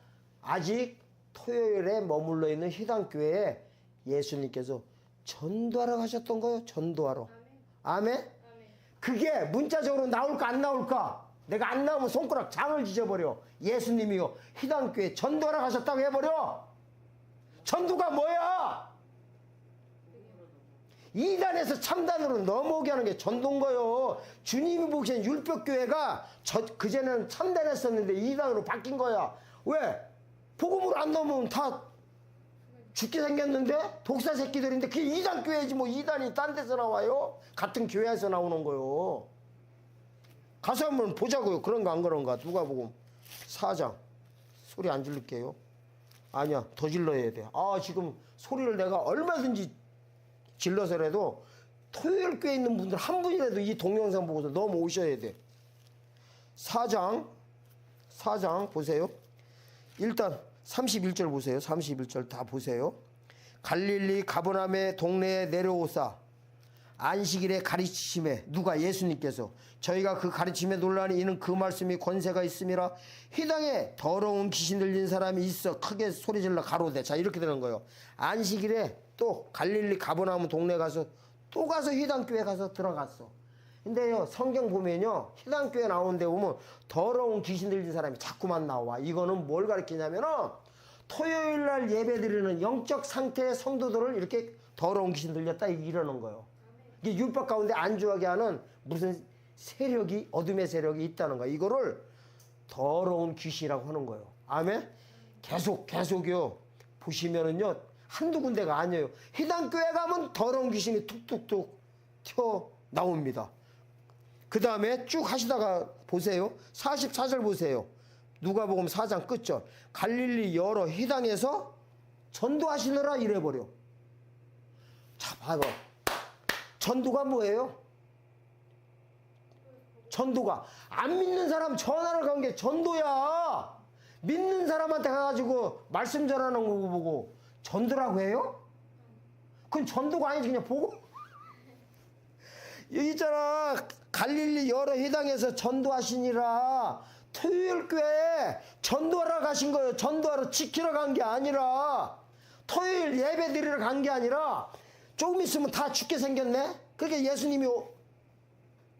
아직 토요일에 머물러 있는 해당교회에 예수님께서 전도하러 가셨던 거예요. 전도하러. 아멘? 그게 문자적으로 나올까 안 나올까? 내가 안 나오면 손가락 장을 지져버려. 예수님이요, 희당교회 전도하러 가셨다고 해버려. 전도가 뭐야? 이단에서 참단으로 넘어오게 하는 게 전도인 거요. 주님이 보시기엔 율법교회가 그전에는 참단했었는데 이단으로 바뀐 거야. 왜? 복음으로 안 넘으면 다 죽게 생겼는데 독사 새끼들인데 그게 이단 교회지. 뭐 이단이 딴 데서 나와요? 같은 교회에서 나오는 거요. 가서 한번 보자고요. 그런가 안 그런가. 누가복음 4장. 소리 안 질를게요. 아니야, 더 질러야 돼. 지금 소리를 내가 얼마든지 질러서라도 토요일 교회에 있는 분들 한 분이라도 이 동영상 보고서 넘어오셔야 돼. 4장 보세요. 일단 31절 보세요. 31절 다 보세요. 갈릴리 가버나움의 동네에 내려오사 안식일에 가르치심에, 누가? 예수님께서. 저희가 그 가르침에 놀라니 이는 그 말씀이 권세가 있음이라. 희당에 더러운 귀신 들린 사람이 있어 크게 소리질러 가로되. 자, 이렇게 되는 거예요. 안식일에 또 갈릴리 가버나움 동네 가서 또 가서 희단교회 가서 들어갔어. 근데요, 성경 보면요, 희단교회 나오는 데 보면 더러운 귀신 들린 사람이 자꾸만 나와. 이거는 뭘 가르치냐면은 토요일 날 예배 드리는 영적 상태의 성도들을 이렇게 더러운 귀신 들렸다 이러는 거예요. 이게 율법 가운데 안주하게 하는 무슨 세력이, 어둠의 세력이 있다는 거예요. 이거를 더러운 귀신이라고 하는 거예요. 아멘? 계속요. 보시면은요, 한두 군데가 아니에요. 희단교회 가면 더러운 귀신이 툭툭툭 튀어 나옵니다. 그 다음에 쭉 하시다가 보세요. 44절 보세요. 누가복음 4장 끝절. 갈릴리 여러 희당에서 전도하시느라 이래버려. 자, 봐봐. 전도가 뭐예요? 전도가 안 믿는 사람 전화를 간 게 전도야. 믿는 사람한테 가가지고 말씀 전하는 거 보고 전도라고 해요? 그건 전도가 아니지, 그냥 보고. 여기 있잖아. 갈릴리 여러 희당에서 전도하시니라. 토요일 교회에 전도하러 가신 거예요. 전도하러 지키러 간 게 아니라, 토요일 예배 드리러 간 게 아니라, 조금 있으면 다 죽게 생겼네? 그러니까 예수님이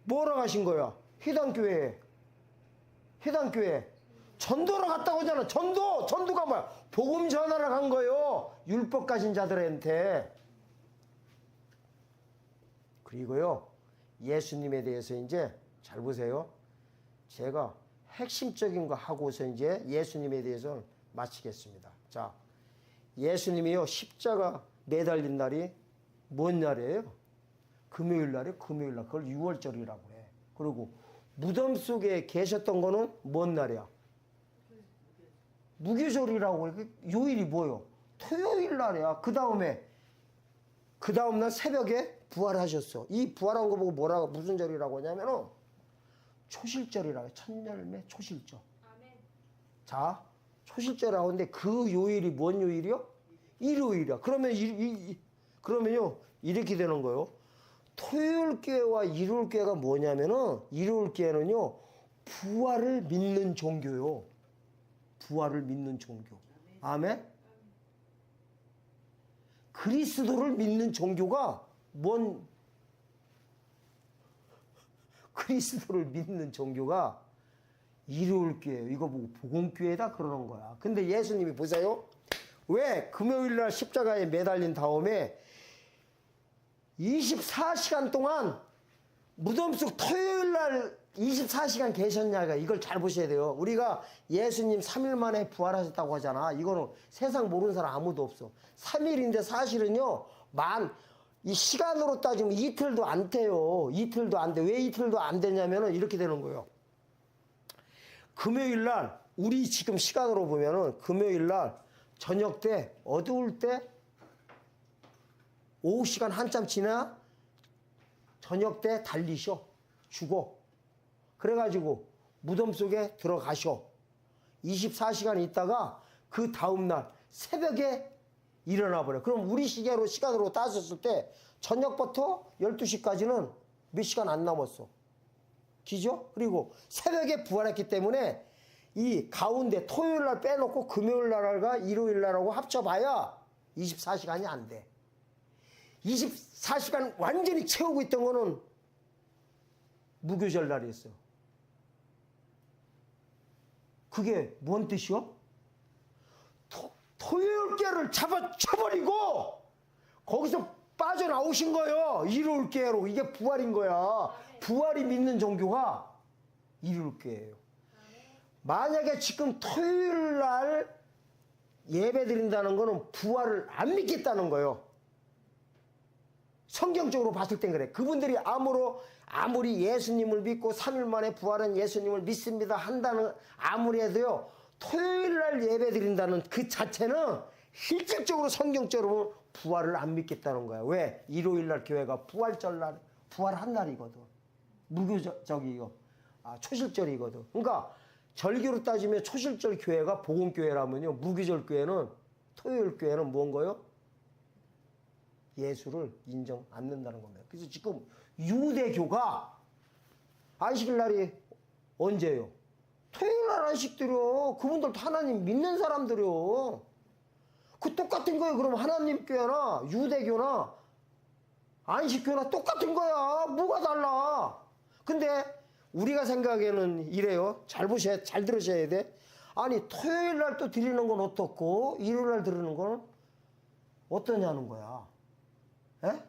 뭐하러 가신 거야? 희단교회에. 전도하러 갔다고 하잖아. 전도가 뭐야? 복음 전하러 간 거예요. 율법 가진 자들한테. 그리고요, 예수님에 대해서 이제 잘 보세요. 제가 핵심적인 거 하고서 이제 예수님에 대해서 마치겠습니다. 자, 예수님이요, 십자가 매달린 날이 뭔 날이에요? 금요일 날이에요. 금요일 날. 그걸 6월절이라고 해. 그리고 무덤 속에 계셨던 거는 뭔 날이야? 무교절이라고 해. 요일이 뭐요? 토요일 날이야. 그 다음날 새벽에 부활하셨어. 이 부활한 거 보고 뭐라고, 무슨 절이라고 하냐면은 초실절이라고 해. 첫열매 초실절. 아멘. 자, 초실절이라고 하는데 그 요일이 뭔 요일이요? 일요일이야. 그러면요, 이렇게 되는 거예요. 토요일 교회와 일요일 교회가 뭐냐면은, 일요일 교회는요, 부활을 믿는 종교요. 부활을 믿는 종교. 아멘? 그리스도를 믿는 종교가 그리스도를 믿는 종교가 일요일 교회예요. 이거 보고 복음교회다 그러는 거야. 근데 예수님이 보세요. 왜 금요일 날 십자가에 매달린 다음에 24시간 동안 무덤 속 토요일 날 24시간 계셨냐가, 이걸 잘 보셔야 돼요. 우리가 예수님 3일 만에 부활하셨다고 하잖아. 이거는 세상 모르는 사람 아무도 없어. 3일인데 사실은요, 이 시간으로 따지면 이틀도 안 돼요. 이틀도 안 돼. 왜 이틀도 안 되냐면은 이렇게 되는 거예요. 금요일 날, 우리 지금 시간으로 보면은 금요일 날 저녁 때, 어두울 때, 오후 시간 한참 지나 저녁 때 달리셔. 죽어. 그래가지고 무덤 속에 들어가셔. 24시간 있다가 그 다음날 새벽에 일어나 버려. 그럼 우리 시간으로 따졌을 때 저녁부터 12시까지는 몇 시간 안 남았어. 기죠? 그리고 새벽에 부활했기 때문에 이 가운데 토요일 날 빼놓고 금요일 날과 일요일 날하고 합쳐봐야 24시간이 안 돼. 24시간 완전히 채우고 있던 거는 무교절 날이었어. 그게 뭔 뜻이요? 토요일 교회를 쳐버리고 거기서 빠져나오신 거예요. 일요일 교회로. 이게 부활인 거야. 부활이 믿는 종교가 일요일 교회예요. 만약에 지금 토요일 날 예배 드린다는 거는 부활을 안 믿겠다는 거예요. 성경적으로 봤을 땐 그래. 그분들이 아무리 예수님을 믿고 3일 만에 부활한 예수님을 믿습니다 한다는, 아무리 해도요, 토요일 날 예배 드린다는 그 자체는 실질적으로 성경적으로 부활을 안 믿겠다는 거야. 왜? 일요일 날 교회가 부활절 날, 부활한 날이거든. 무교적이고, 초실절이거든. 그러니까 절기로 따지면 초실절 교회가 복음교회라면요, 무교절 교회는, 토요일 교회는 뭔 거요? 예수를 인정 안 한다는 겁니다. 그래서 지금 유대교가 안식일 날이 언제예요? 토요일 날 안식 드려. 그분들도 하나님 믿는 사람들이요. 그 똑같은 거예요. 그럼 하나님 교회나 유대교나 안식교나 똑같은 거야. 뭐가 달라? 근데 우리가 생각에는 이래요. 잘 들으셔야 돼. 아니, 토요일 날 또 드리는 건 어떻고, 일요일 날 드리는 건 어떠냐는 거야. 에?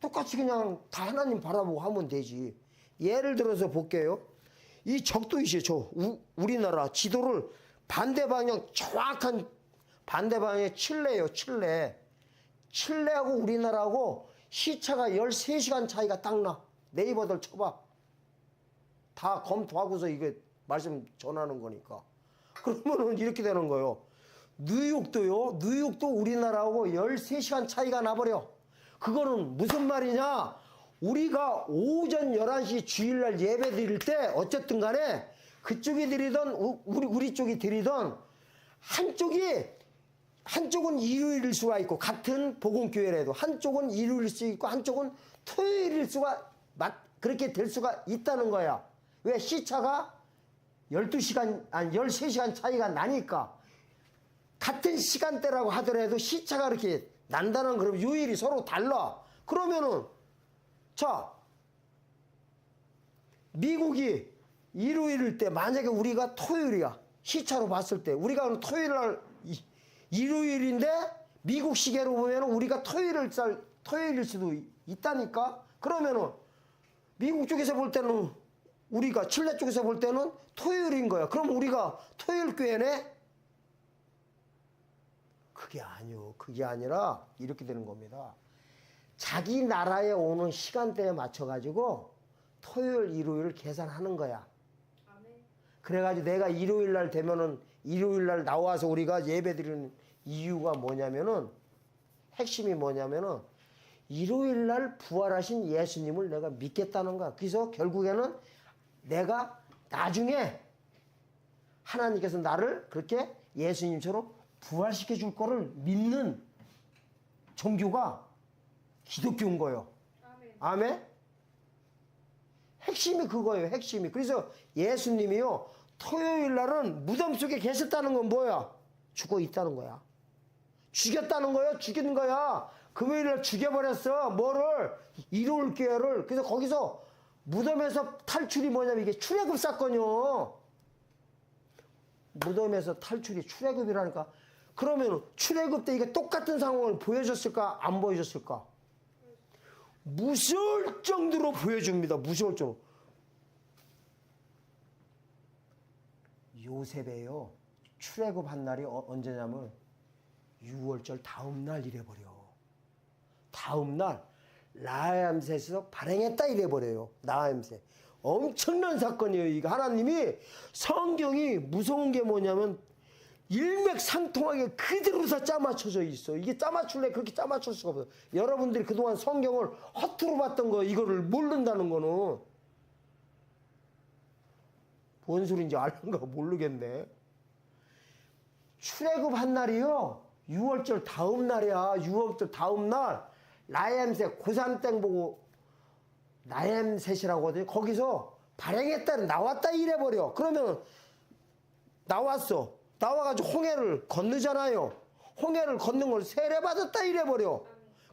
똑같이 그냥 다 하나님 바라보고 하면 되지. 예를 들어서 볼게요. 이 적도이시죠. 우리나라 지도를 반대 방향, 정확한 반대 방향에 칠레예요, 칠레. 칠레하고 우리나라하고 시차가 13시간 차이가 딱 나. 네이버들 쳐봐. 다 검토하고서 이게 말씀 전하는 거니까. 그러면은 이렇게 되는 거예요. 뉴욕도요, 뉴욕도 우리나라하고 13시간 차이가 나버려. 그거는 무슨 말이냐? 우리가 오전 11시 주일날 예배 드릴 때 어쨌든 간에 그쪽이 드리던 우리 쪽이 드리던 한쪽은 일요일일 수가 있고, 같은 복음교회라도 한쪽은 일요일일 수 있고 한쪽은 토요일일 수가 그렇게 될 수가 있다는 거야. 왜? 시차가 13시간 차이가 나니까. 같은 시간대라고 하더라도 시차가 이렇게 난다는, 그럼 요일이 서로 달라. 그러면은 자, 미국이 일요일일 때 만약에 우리가 토요일이야. 시차로 봤을 때 우리가 토요일 날 일요일인데 미국 시계로 보면 우리가 토요일일 수도 있다니까. 그러면은 미국 쪽에서 볼 때는, 우리가 칠레 쪽에서 볼 때는 토요일인 거야. 그럼 우리가 토요일 교회네? 그게 아니요. 그게 아니라 이렇게 되는 겁니다. 자기 나라에 오는 시간대에 맞춰가지고 토요일, 일요일 계산하는 거야. 그래가지고 내가 일요일 날 되면은 일요일 날 나와서 우리가 예배 드리는 이유가 뭐냐면은, 핵심이 뭐냐면은 일요일 날 부활하신 예수님을 내가 믿겠다는 거야. 그래서 결국에는 내가 나중에 하나님께서 나를 그렇게 예수님처럼 부활시켜 줄 거를 믿는 종교가 기독교인 거예요. 아멘? 핵심이 그거예요. 핵심이. 그래서 예수님이요, 토요일 날은 무덤 속에 계셨다는 건 뭐야? 죽어 있다는 거야. 죽였다는 거야. 죽인 거야. 금요일 날 죽여버렸어. 뭐를? 일요일 교회를. 그래서 거기서 무덤에서 탈출이 뭐냐면 이게 출애굽 사건이요. 무덤에서 탈출이 출애굽이라니까. 그러면 출애굽 때 이게 똑같은 상황을 보여줬을까? 안 보여줬을까? 무서울 정도로 보여줍니다. 무서울 정도로. 요셉이에요. 출애굽 한 날이 언제냐면 6월절 다음 날 이래버려. 다음 날 라암셋에서 발행했다 이래버려요. 라암셋. 엄청난 사건이에요. 이거 하나님이, 성경이 무서운 게 뭐냐면 일맥상통하게 그대로 다 짜맞춰져 있어. 이게 짜맞출래 그렇게 짜맞출 수가 없어. 여러분들이 그동안 성경을 허투루 봤던 거 이거를 모른다는 거는 뭔 소린지 알는가 모르겠네. 출애굽 한 날이요, 6월절 다음 날이야. 6월절 다음 날 라암셋 고산땡 보고 라암셋이라고 하거든요. 거기서 발행했다 나왔다 이래버려. 그러면 나왔어. 나와가지고 홍해를 건너잖아요. 홍해를 건넌 걸 세례받았다 이래버려.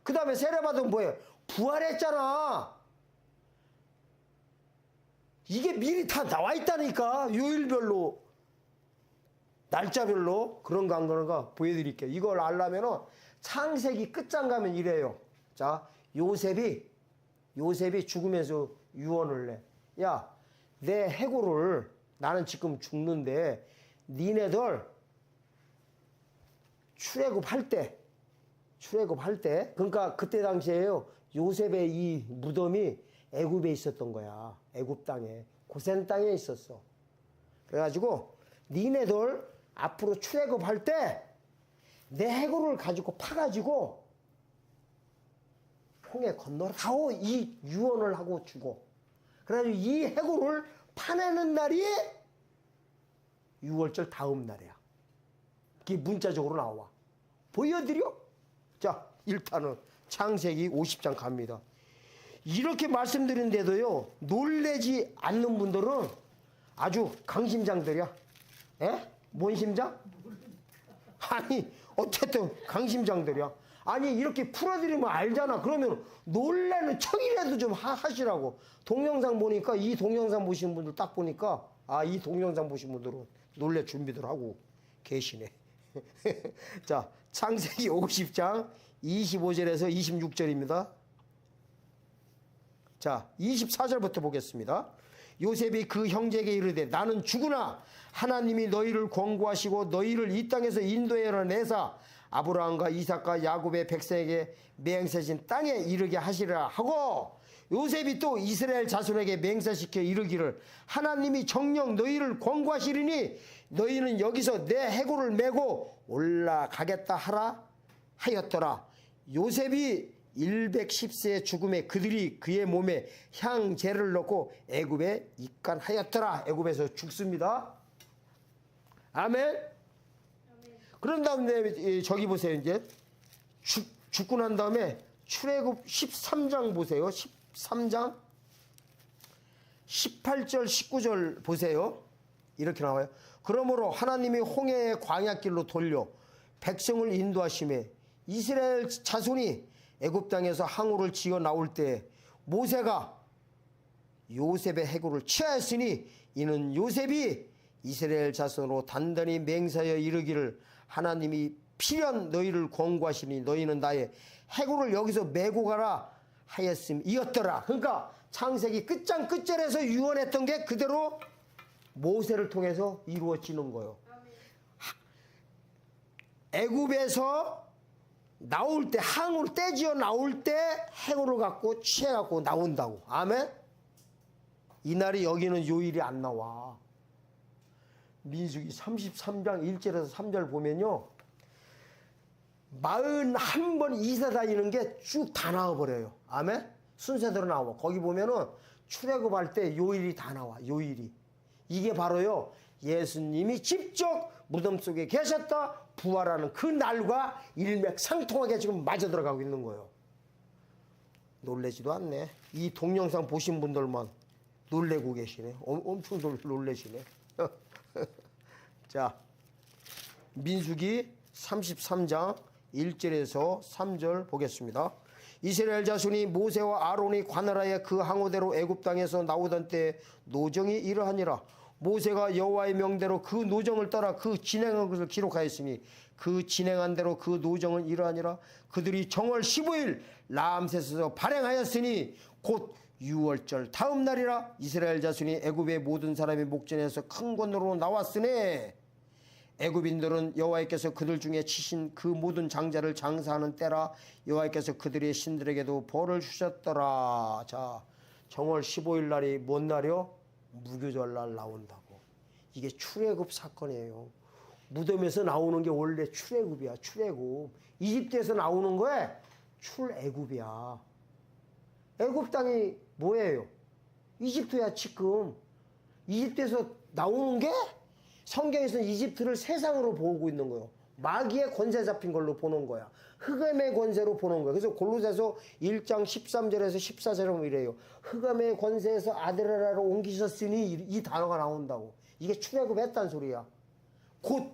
그 다음에 세례받으면 뭐예요? 부활했잖아. 이게 미리 다 나와 있다니까. 요일별로, 날짜별로. 그런 거 안 그런가 보여드릴게요. 이걸 알려면은 창세기 끝장 가면 이래요. 자, 요셉이 죽으면서 유언을 내. 야, 내 해골을, 나는 지금 죽는데 니네들 출애굽할 때, 그러니까 그때 당시에요, 요셉의 이 무덤이 애굽에 있었던 거야. 애굽 땅에, 고센 땅에 있었어. 그래가지고 니네들 앞으로 출애굽할 때 내 해골을 가지고 파가지고 홍해 건너라 하고 이 유언을 하고 죽어. 그래가지고 이 해골을 파내는 날이 6월절 다음 날이야. 그게 문자적으로 나와. 보여드려? 자, 일단은 창세기 50장 갑니다. 이렇게 말씀드린데도요, 놀래지 않는 분들은 아주 강심장들이야. 에? 뭔 심장? 아니, 어쨌든 강심장들이야. 아니 이렇게 풀어드리면 알잖아. 그러면 놀라는 척이라도 좀 하시라고. 동영상 보니까 이 동영상 보신 분들 딱 보니까 이 동영상 보신 분들은 놀래 준비들 하고 계시네. 자, 창세기 50장 25절에서 26절입니다. 자, 24절부터 보겠습니다. 요셉이 그 형제에게 이르되 나는 죽으나 하나님이 너희를 권고하시고 너희를 이 땅에서 인도하여 내사 아브라함과 이삭과 야곱의 백성에게 맹세하신 땅에 이르게 하시리라 하고, 요셉이 또 이스라엘 자손에게 맹세시켜 이르기를 하나님이 정녕 너희를 권고하시리니 너희는 여기서 내 해골을 메고 올라가겠다 하라 하였더라. 요셉이 110세의 죽음에 그들이 그의 몸에 향제를 넣고 애굽에 입간하였더라. 애굽에서 죽습니다. 아멘. 그런 다음에 저기 보세요. 이제 죽고 난 다음에 출애굽 13장 보세요. 13장 18절 19절 보세요. 이렇게 나와요. 그러므로 하나님이 홍해의 광야길로 돌려 백성을 인도하심에 이스라엘 자손이 애굽 땅에서 항우를 지어 나올 때 모세가 요셉의 해골을 취하였으니 이는 요셉이 이스라엘 자손으로 단단히 맹세하여 이르기를 하나님이 필연 너희를 권고하시니 너희는 나의 해골을 여기서 메고 가라 하였음이었더라. 그러니까 창세기 끝장 끝절에서 유언했던 게 그대로 모세를 통해서 이루어지는 거예요. 애굽에서 나올 때 항우를 떼지어 나올 때 해골을 갖고 취해갖고 나온다고. 아멘. 이날이 여기는 요일이 안 나와. 민수기 33장 1절에서 3절 보면요 41번 이사 다니는 게 쭉 다 나와버려요. 아멘. 순서대로 나와. 거기 보면은 출애굽할 때 요일이 다 나와. 요일이. 이게 바로요 예수님이 직접 무덤 속에 계셨다 부활하는 그 날과 일맥상통하게 지금 맞아 들어가고 있는 거예요. 놀라지도 않네. 이 동영상 보신 분들만 놀래고 계시네. 엄청 놀래시네. 자, 민수기 33장 1절에서 3절 보겠습니다. 이스라엘 자손이 모세와 아론이 관할하여 그 항우대로 애굽 땅에서 나오던 때 노정이 이러하니라. 모세가 여호와의 명대로 그 노정을 따라 그 진행한 것을 기록하였으니 그 진행한 대로 그 노정은 이러하니라. 그들이 정월 15일 라암셋에서 발행하였으니 곧 6월절 다음 날이라. 이스라엘 자손이 애굽의 모든 사람의 목전에서 큰 권으로 나왔으니 애굽인들은 여호와께서 그들 중에 치신 그 모든 장자를 장사하는 때라. 여호와께서 그들의 신들에게도 벌을 주셨더라. 자, 정월 15일 날이 뭔 날이요? 무교절날 나온다고. 이게 출애굽 사건이에요. 무덤에서 나오는 게 원래 출애굽이야. 출애굽. 이집트에서 나오는 거에 출애굽이야. 애굽 땅이 뭐예요? 이집트야 지금. 이집트에서 나오는 게 성경에서는 이집트를 세상으로 보고 있는 거예요. 마귀의 권세 잡힌 걸로 보는 거야. 흑암의 권세로 보는 거야. 그래서 골로새서 1장 13절에서 14절에 이래요. 흑암의 권세에서 아드레라로 옮기셨으니 이 단어가 나온다고. 이게 출애굽했단 소리야. 곧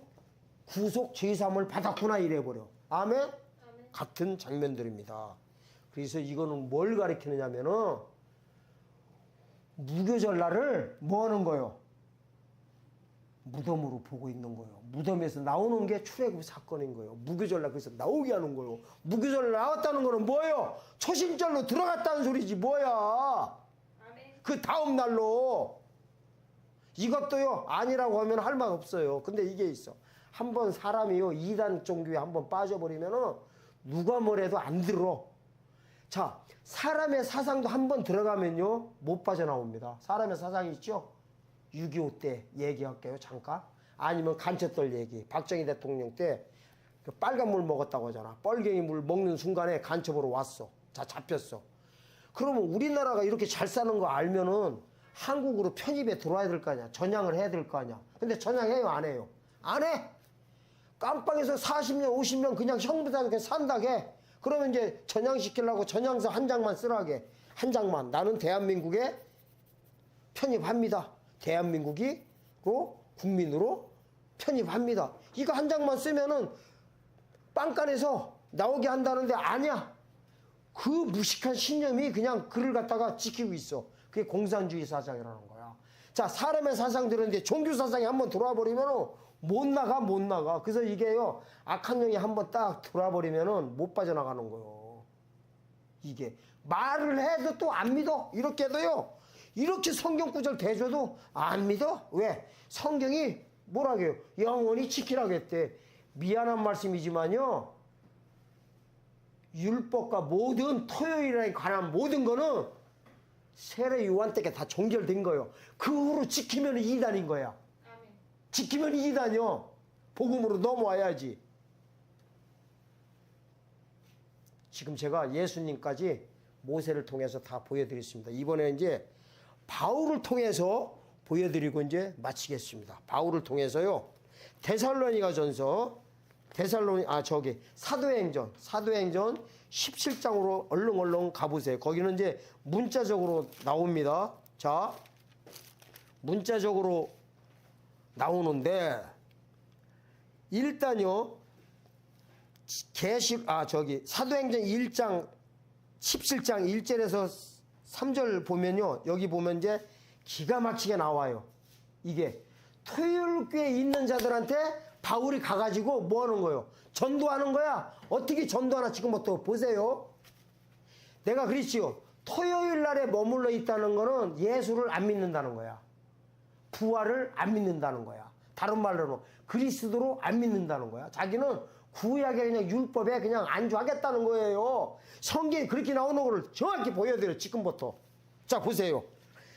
구속 죄사함을 받았구나 이래버려. 아멘? 아멘? 같은 장면들입니다. 그래서 이거는 뭘 가리키느냐면은 무교절날을 뭐 하는 거예요? 무덤으로 보고 있는 거예요. 무덤에서 나오는 게 출애굽 사건인 거예요. 무교절날 그래서 나오게 하는 거예요. 무교절날 나왔다는 거는 뭐예요? 초신절로 들어갔다는 소리지 뭐야. 아멘. 그 다음 날로. 이것도요 아니라고 하면 할 말 없어요. 근데 이게 있어. 한번 사람이요 이단 종교에 한번 빠져버리면은 누가 뭐래도 안 들어. 자, 사람의 사상도 한번 들어가면요 못 빠져나옵니다. 사람의 사상이 있죠. 6.25 때 얘기할게요 잠깐. 아니면 간첩들 얘기. 박정희 대통령 때 그 빨간 물 먹었다고 하잖아. 뻘갱이 물 먹는 순간에 간첩으로 왔어. 자, 잡혔어. 그러면 우리나라가 이렇게 잘 사는 거 알면은 한국으로 편입에 들어와야 될 거 아니야. 전향을 해야 될 거 아니야. 근데 전향해요 안 해요? 안 해. 깜빵에서 40년 50년 그냥 형부들한테 산다게. 그러면 이제 전향시키려고 전향서 한 장만 쓰라게. 한 장만. 나는 대한민국에 편입합니다. 대한민국이 국민으로 편입합니다. 이거 한 장만 쓰면은 빵간에서 나오게 한다는데 아니야. 그 무식한 신념이 그냥 그를 갖다가 지키고 있어. 그게 공산주의 사상이라는 거야. 자, 사람의 사상 들었는데 종교 사상이 한번 들어와 버리면 못 나가. 그래서 이게요, 악한 영이 한번 딱 들어와 버리면 못 빠져나가는 거예요. 이게 말을 해도 또 안 믿어. 이렇게 해도요, 이렇게 성경 구절 대줘도 안 믿어. 왜? 성경이 뭐라고 해요? 영원히 지키라고 했대. 미안한 말씀이지만요, 율법과 모든 토요일에 관한 모든 거는 세례 요한 때가 다 종결된 거예요. 그 후로 지키면 이단인 거야. 아멘. 지키면 이단이요. 복음으로 넘어와야지. 지금 제가 예수님까지 모세를 통해서 다 보여드렸습니다. 이번에 이제 바울을 통해서 보여드리고 이제 마치겠습니다. 바울을 통해서요, 사도행전 17장으로 얼른 가보세요. 거기는 이제 문자적으로 나옵니다. 자, 문자적으로 나오는데, 일단요, 사도행전 1장 17장 1절에서 3절 보면요, 여기 보면 이제 기가 막히게 나와요. 이게 토요일 교회에 있는 자들한테 바울이 가가지고 뭐 하는 거예요? 전도하는 거야. 어떻게 전도하나 지금부터 보세요. 내가 그랬지요. 토요일 날에 머물러 있다는 거는 예수를 안 믿는다는 거야. 부활을 안 믿는다는 거야. 다른 말로는 그리스도로 안 믿는다는 거야. 자기는 구약에 그냥 율법에 그냥 안주하겠다는 거예요. 성경에 그렇게 나오는 거를 정확히 보여드려요. 지금부터. 자, 보세요.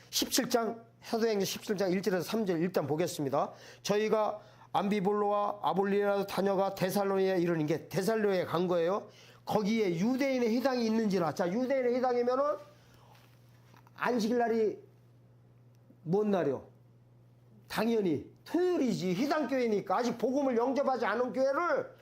사도행전 17장 1절에서 3절 일단 보겠습니다. 저희가 암비볼로와 아볼리라도 다녀가 데살로니에 이르는 게 데살로니에 간 거예요. 거기에 유대인의 회당이 있는지라. 자, 유대인의 회당이면은 안식일 날이 뭔 날이요? 당연히 토요일이지. 회당교회니까. 아직 복음을 영접하지 않은 교회를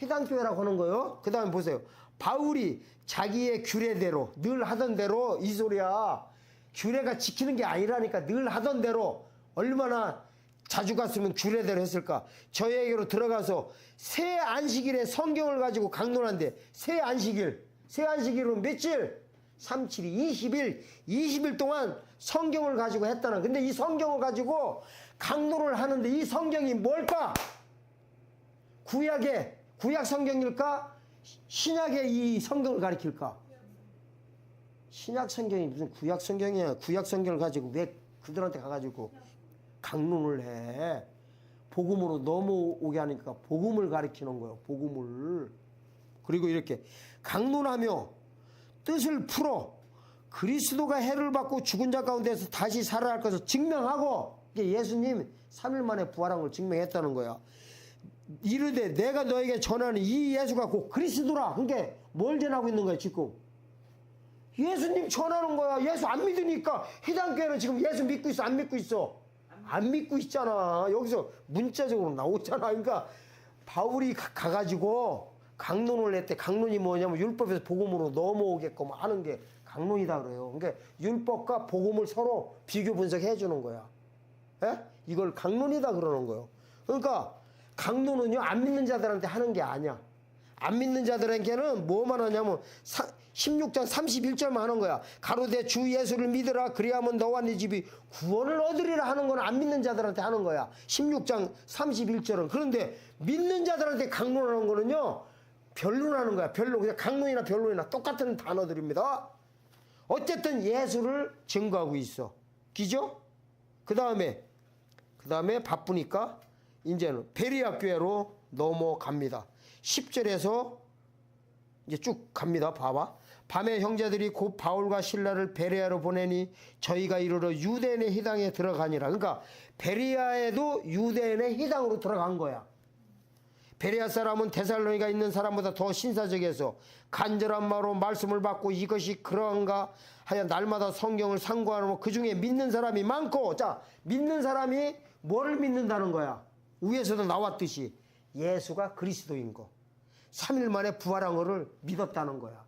회당교회라고 하는 거예요. 그 다음에 보세요. 바울이 자기의 규례대로 늘 하던 대로, 이 소리야, 규례가 지키는 게 아니라니까, 늘 하던 대로 얼마나 자주 갔으면 규례대로 했을까. 저에게로 들어가서 새 안식일에 성경을 가지고 강론한데, 새 안식일은 며칠? 3, 7, 20일 동안 성경을 가지고 했다는. 근데 이 성경을 가지고 강론을 하는데 이 성경이 뭘까? 구약 성경일까? 신약의 이 성경을 가리킬까? 신약 성경이 무슨 구약 성경이야. 구약 성경을 가지고 왜 그들한테 가가지고 강론을 해? 복음으로 넘어오게 하니까 복음을 가리키는 거예요. 복음을. 그리고 이렇게 강론하며 뜻을 풀어 그리스도가 해를 받고 죽은 자 가운데서 다시 살아날 것을 증명하고, 이게 예수님 3일 만에 부활한 걸 증명했다는 거야. 이르되 내가 너에게 전하는 이 예수가 곧 그리스도라. 그러니까 뭘 전하고 있는 거야 지금? 예수님 전하는 거야. 예수 안 믿으니까. 회당교회는 지금 예수 믿고 있어, 안 믿고 있어? 안 믿고 있잖아. 여기서 문자적으로 나오잖아. 그러니까 바울이 가가지고 강론을 했대. 강론이 뭐냐면 율법에서 복음으로 넘어오게끔 하는 게 강론이다 그래요. 그러니까 율법과 복음을 서로 비교 분석해 주는 거야. 예? 이걸 강론이다 그러는 거예요. 그러니까 강론은요, 안 믿는 자들한테 하는 게 아니야. 안 믿는 자들에게는 뭐만 하냐면 16장 31절만 하는 거야. 가로되 주 예수를 믿으라. 그리하면 너와 네 집이 구원을 얻으리라 하는 건 안 믿는 자들한테 하는 거야. 16장 31절은. 그런데 믿는 자들한테 강론하는 거는요, 변론하는 거야. 변론. 그냥 강론이나 변론이나 똑같은 단어들입니다. 어쨌든 예수를 증거하고 있어. 기죠? 그 다음에 바쁘니까 이제는 베레아 교회로 넘어갑니다. 10절에서 이제 쭉 갑니다. 봐봐. 밤에 형제들이 곧 바울과 실라를 베레아로 보내니 저희가 이르러 유대인의 회당에 들어가니라. 그러니까 베레아에도 유대인의 회당으로 들어간 거야. 베레아 사람은 데살로니가 있는 사람보다 더 신사적에서 간절한 마음으로 말씀을 받고 이것이 그러한가 하여 날마다 성경을 상고하고 그 중에 믿는 사람이 많고. 자, 믿는 사람이 뭐를 믿는다는 거야? 위에서도 나왔듯이 예수가 그리스도인 거, 3일 만에 부활한 거를 믿었다는 거야.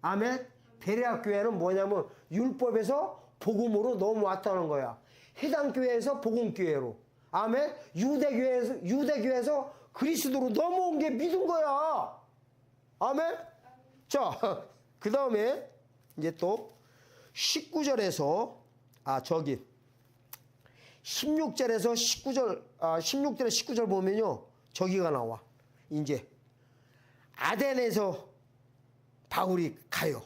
아멘. 베레아 교회는 뭐냐면 율법에서 복음으로 넘어왔다는 거야. 회당교회에서 복음교회로. 아멘. 유대교회에서 그리스도로 넘어온 게 믿은 거야. 아멘? 자, 그 다음에 이제 또 19절에서 16절에서 19절 16절에 19절 보면요, 저기가 나와. 이제 아덴에서 바울이 가요.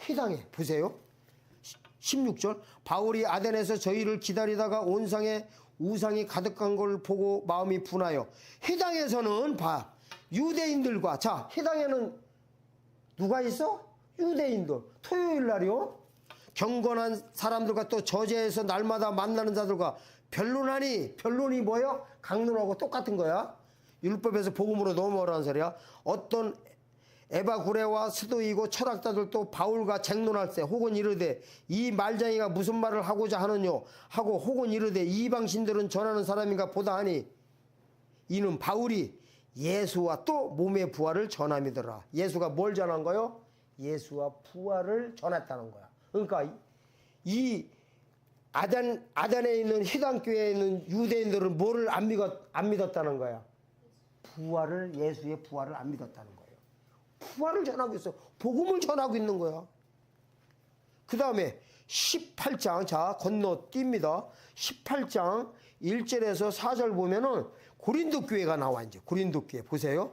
회당에 보세요. 16절, 바울이 아덴에서 저희를 기다리다가 온상에 우상이 가득한 걸 보고 마음이 분하여. 회당에서는 유대인들과, 자, 회당에는 누가 있어? 유대인들. 토요일 날이요, 경건한 사람들과 또 저제에서 날마다 만나는 자들과 변론하니. 변론이 뭐예요? 강론하고 똑같은 거야. 율법에서 복음으로 넘어오라는 소리야. 어떤 에바구레와 스도이고 철학자들도 바울과 쟁론할 때 혹은 이르되 이 말장이가 무슨 말을 하고자 하느뇨 하고, 혹은 이르되 이방신들은 전하는 사람인가 보다 하니, 이는 바울이 예수와 또 몸의 부활을 전함이더라. 예수가 뭘 전한 거요? 예수와 부활을 전했다는 거야. 그러니까 이 아덴에 있는 회당교회에 있는 유대인들은 뭐를 안 믿었다는 거야? 부활을, 예수의 부활을 안 믿었다는 거예요. 부활을 전하고 있어. 복음을 전하고 있는 거야. 그 다음에 18장, 자, 건너뜁니다. 18장 1절에서 4절 보면은 고린도 교회가 나와. 이제 고린도 교회 보세요.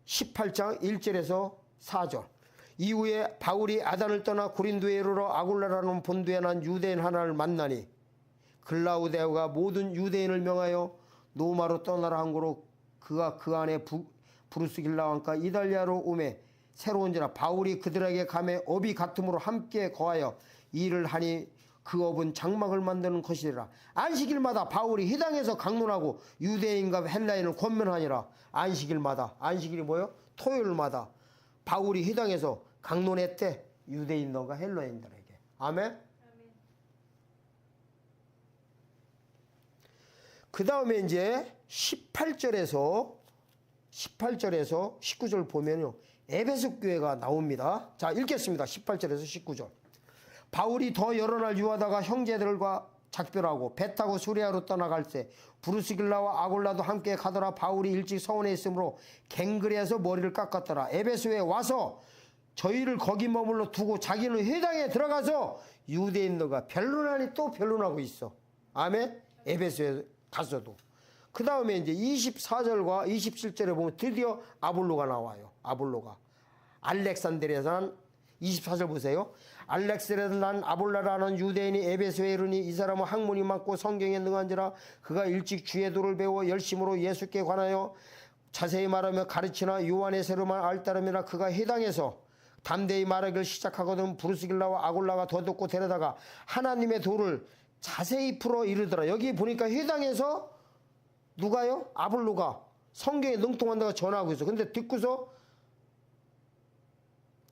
18장 1절에서 4절. 이후에 바울이 아단을 떠나 고린도에 이르러 아굴라라는 본도에 난 유대인 하나를 만나니, 글라우데오가 모든 유대인을 명하여 노마로 떠나라 한 거로 그가 그 안에 브루스길라 왕과 이달리아로 오매 새로운지라 바울이 그들에게 감에 업이 같음으로 함께 거하여 일을 하니 그 업은 장막을 만드는 것이라. 안식일마다 바울이 회당에서 강론하고 유대인과 헬라인을 권면하니라. 안식일마다, 안식일이 뭐예요? 토요일마다 바울이 회당에서 강론했대. 유대인들과 헬라인들에게. 아멘? 그 다음에 이제 18절에서 19절 보면요, 에베소 교회가 나옵니다. 자, 읽겠습니다. 18절에서 19절. 바울이 더 여러 날 유하다가 형제들과 작별하고 배 타고 수리아로 떠나갈 때 브루스길라와 아골라도 함께 가더라. 바울이 일찍 서원에 있으므로 갱그레에서 머리를 깎았더라. 에베소에 와서 저희를 거기 머물러 두고 자기는 회당에 들어가서 유대인들과 변론하니 또 변론하고 있어. 아멘? 에베소에 가서도. 그 다음에 이제 24절과 27절에 보면 드디어 아볼로가 나와요. 아볼로가. 알렉산드리아에서 난 24절 보세요. 알렉산드리아에서 난 아볼라라는 유대인이 에베소에 이르니 이 사람은 학문이 많고 성경에 능한지라 그가 일찍 주의 도를 배워 열심으로 예수께 관하여 자세히 말하며 가르치나 요한의 세로만 알따름이라. 그가 회당에서 담대히 말하기를 시작하거든 브루스길라와 아골라가 더 듣고 데려다가 하나님의 도를 자세히 풀어 이르더라. 여기 보니까 회당에서 누가요? 아볼로가 성경에 능통한다고 전하고 있어. 근데 듣고서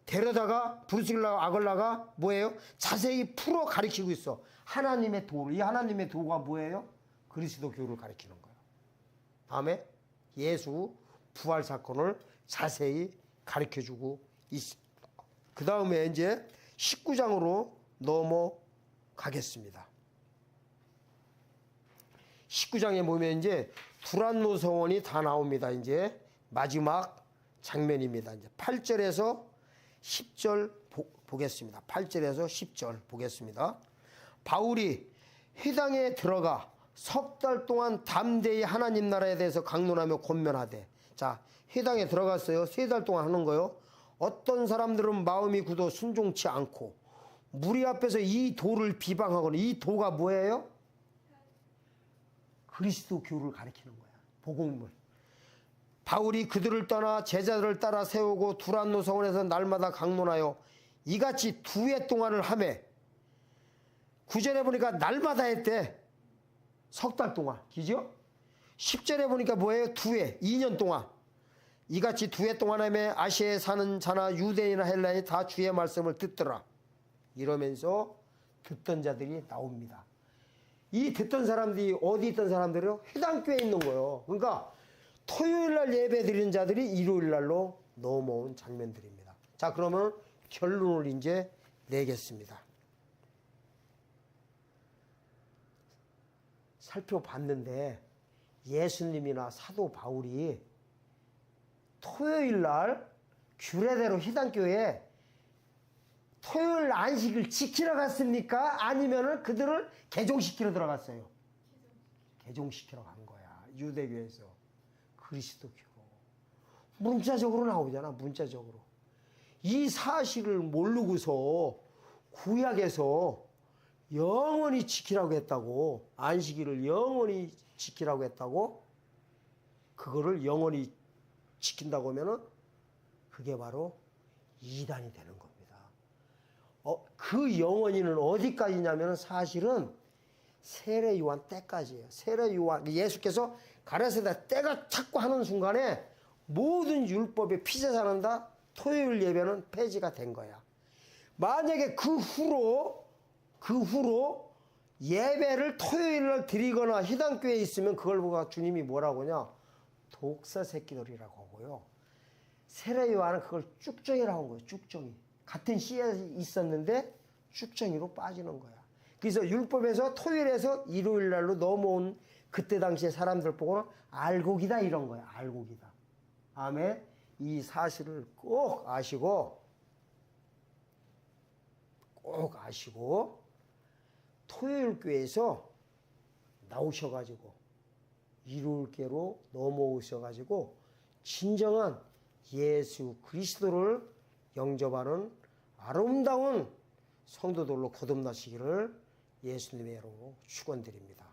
데려다가 브루스길라와 아골라가 뭐예요? 자세히 풀어 가르치고 있어. 하나님의 도를. 이 하나님의 도가 뭐예요? 그리스도 교를 가르치는 거예요. 다음에 예수 부활 사건을 자세히 가르쳐주고 있습니다. 그 다음에 이제 19장으로 넘어가겠습니다. 19장에 보면 이제 두란노 서원이 다 나옵니다. 이제 마지막 장면입니다. 이제 8절에서 10절 보겠습니다. 8절에서 10절 보겠습니다. 바울이 회당에 들어가 석 달 동안 담대히 하나님 나라에 대해서 강론하며 권면하되. 자, 회당에 들어갔어요. 3달 동안 하는 거요. 어떤 사람들은 마음이 굳어 순종치 않고 무리 앞에서 이 도를 비방하거나. 이 도가 뭐예요? 그리스도 교를 가리키는 거야. 복음을. 바울이 그들을 떠나 제자들을 따라 세우고 두란노 서원에서 날마다 강론하여 이같이 2해 동안을 하매. 9절에 보니까 날마다 했대. 석 달 동안. 그죠? 10절에 보니까 뭐예요? 2해. 2년 동안. 이같이 2해 동안 하매 아시아에 사는 자나 유대인이나 헬라인이 다 주의 말씀을 듣더라. 이러면서 듣던 자들이 나옵니다. 이 듣던 사람들이 어디 있던 사람들이요? 회당교회에 있는 거예요. 그러니까 토요일날 예배 드리는 자들이 일요일날로 넘어온 장면들입니다. 자, 그러면 결론을 이제 내겠습니다. 살펴봤는데 예수님이나 사도 바울이 토요일 날 규례대로 희단교회에 토요일 안식을 지키러 갔습니까? 아니면은 그들을 개종시키러 들어갔어요? 개종시키러 간 거야. 유대교에서. 그리스도교. 문자적으로 나오잖아. 문자적으로. 이 사실을 모르고서 구약에서 영원히 지키라고 했다고, 안식일을 영원히 지키라고 했다고, 그거를 영원히 지킨다고 하면은 그게 바로 이단이 되는 겁니다. 그 영원히는 어디까지냐면 사실은 세례 요한 때까지예요. 세례 요한, 예수께서 가라사대 때가 찾고 하는 순간에 모든 율법의 피제사는 다 토요일 예배는 폐지가 된 거야. 만약에 그 후로 예배를 토요일날 드리거나 희단교회에 있으면 그걸 보고 주님이 뭐라고 하냐? 독사 새끼들이라고 하고요. 세례 요한은 그걸 쭉정이라고 한 거예요. 쭉정이. 같은 씨에 있었는데 쭉정이로 빠지는 거야. 그래서 율법에서 토요일에서 일요일날로 넘어온 그때 당시에 사람들 보고는 알곡이다 이런 거야. 알곡이다. 아멘. 이 사실을 꼭 아시고 토요일 교회에서 나오셔가지고 일요일교로 넘어오셔가지고 진정한 예수 그리스도를 영접하는 아름다운 성도들로 거듭나시기를 예수님의 이름으로 축원드립니다.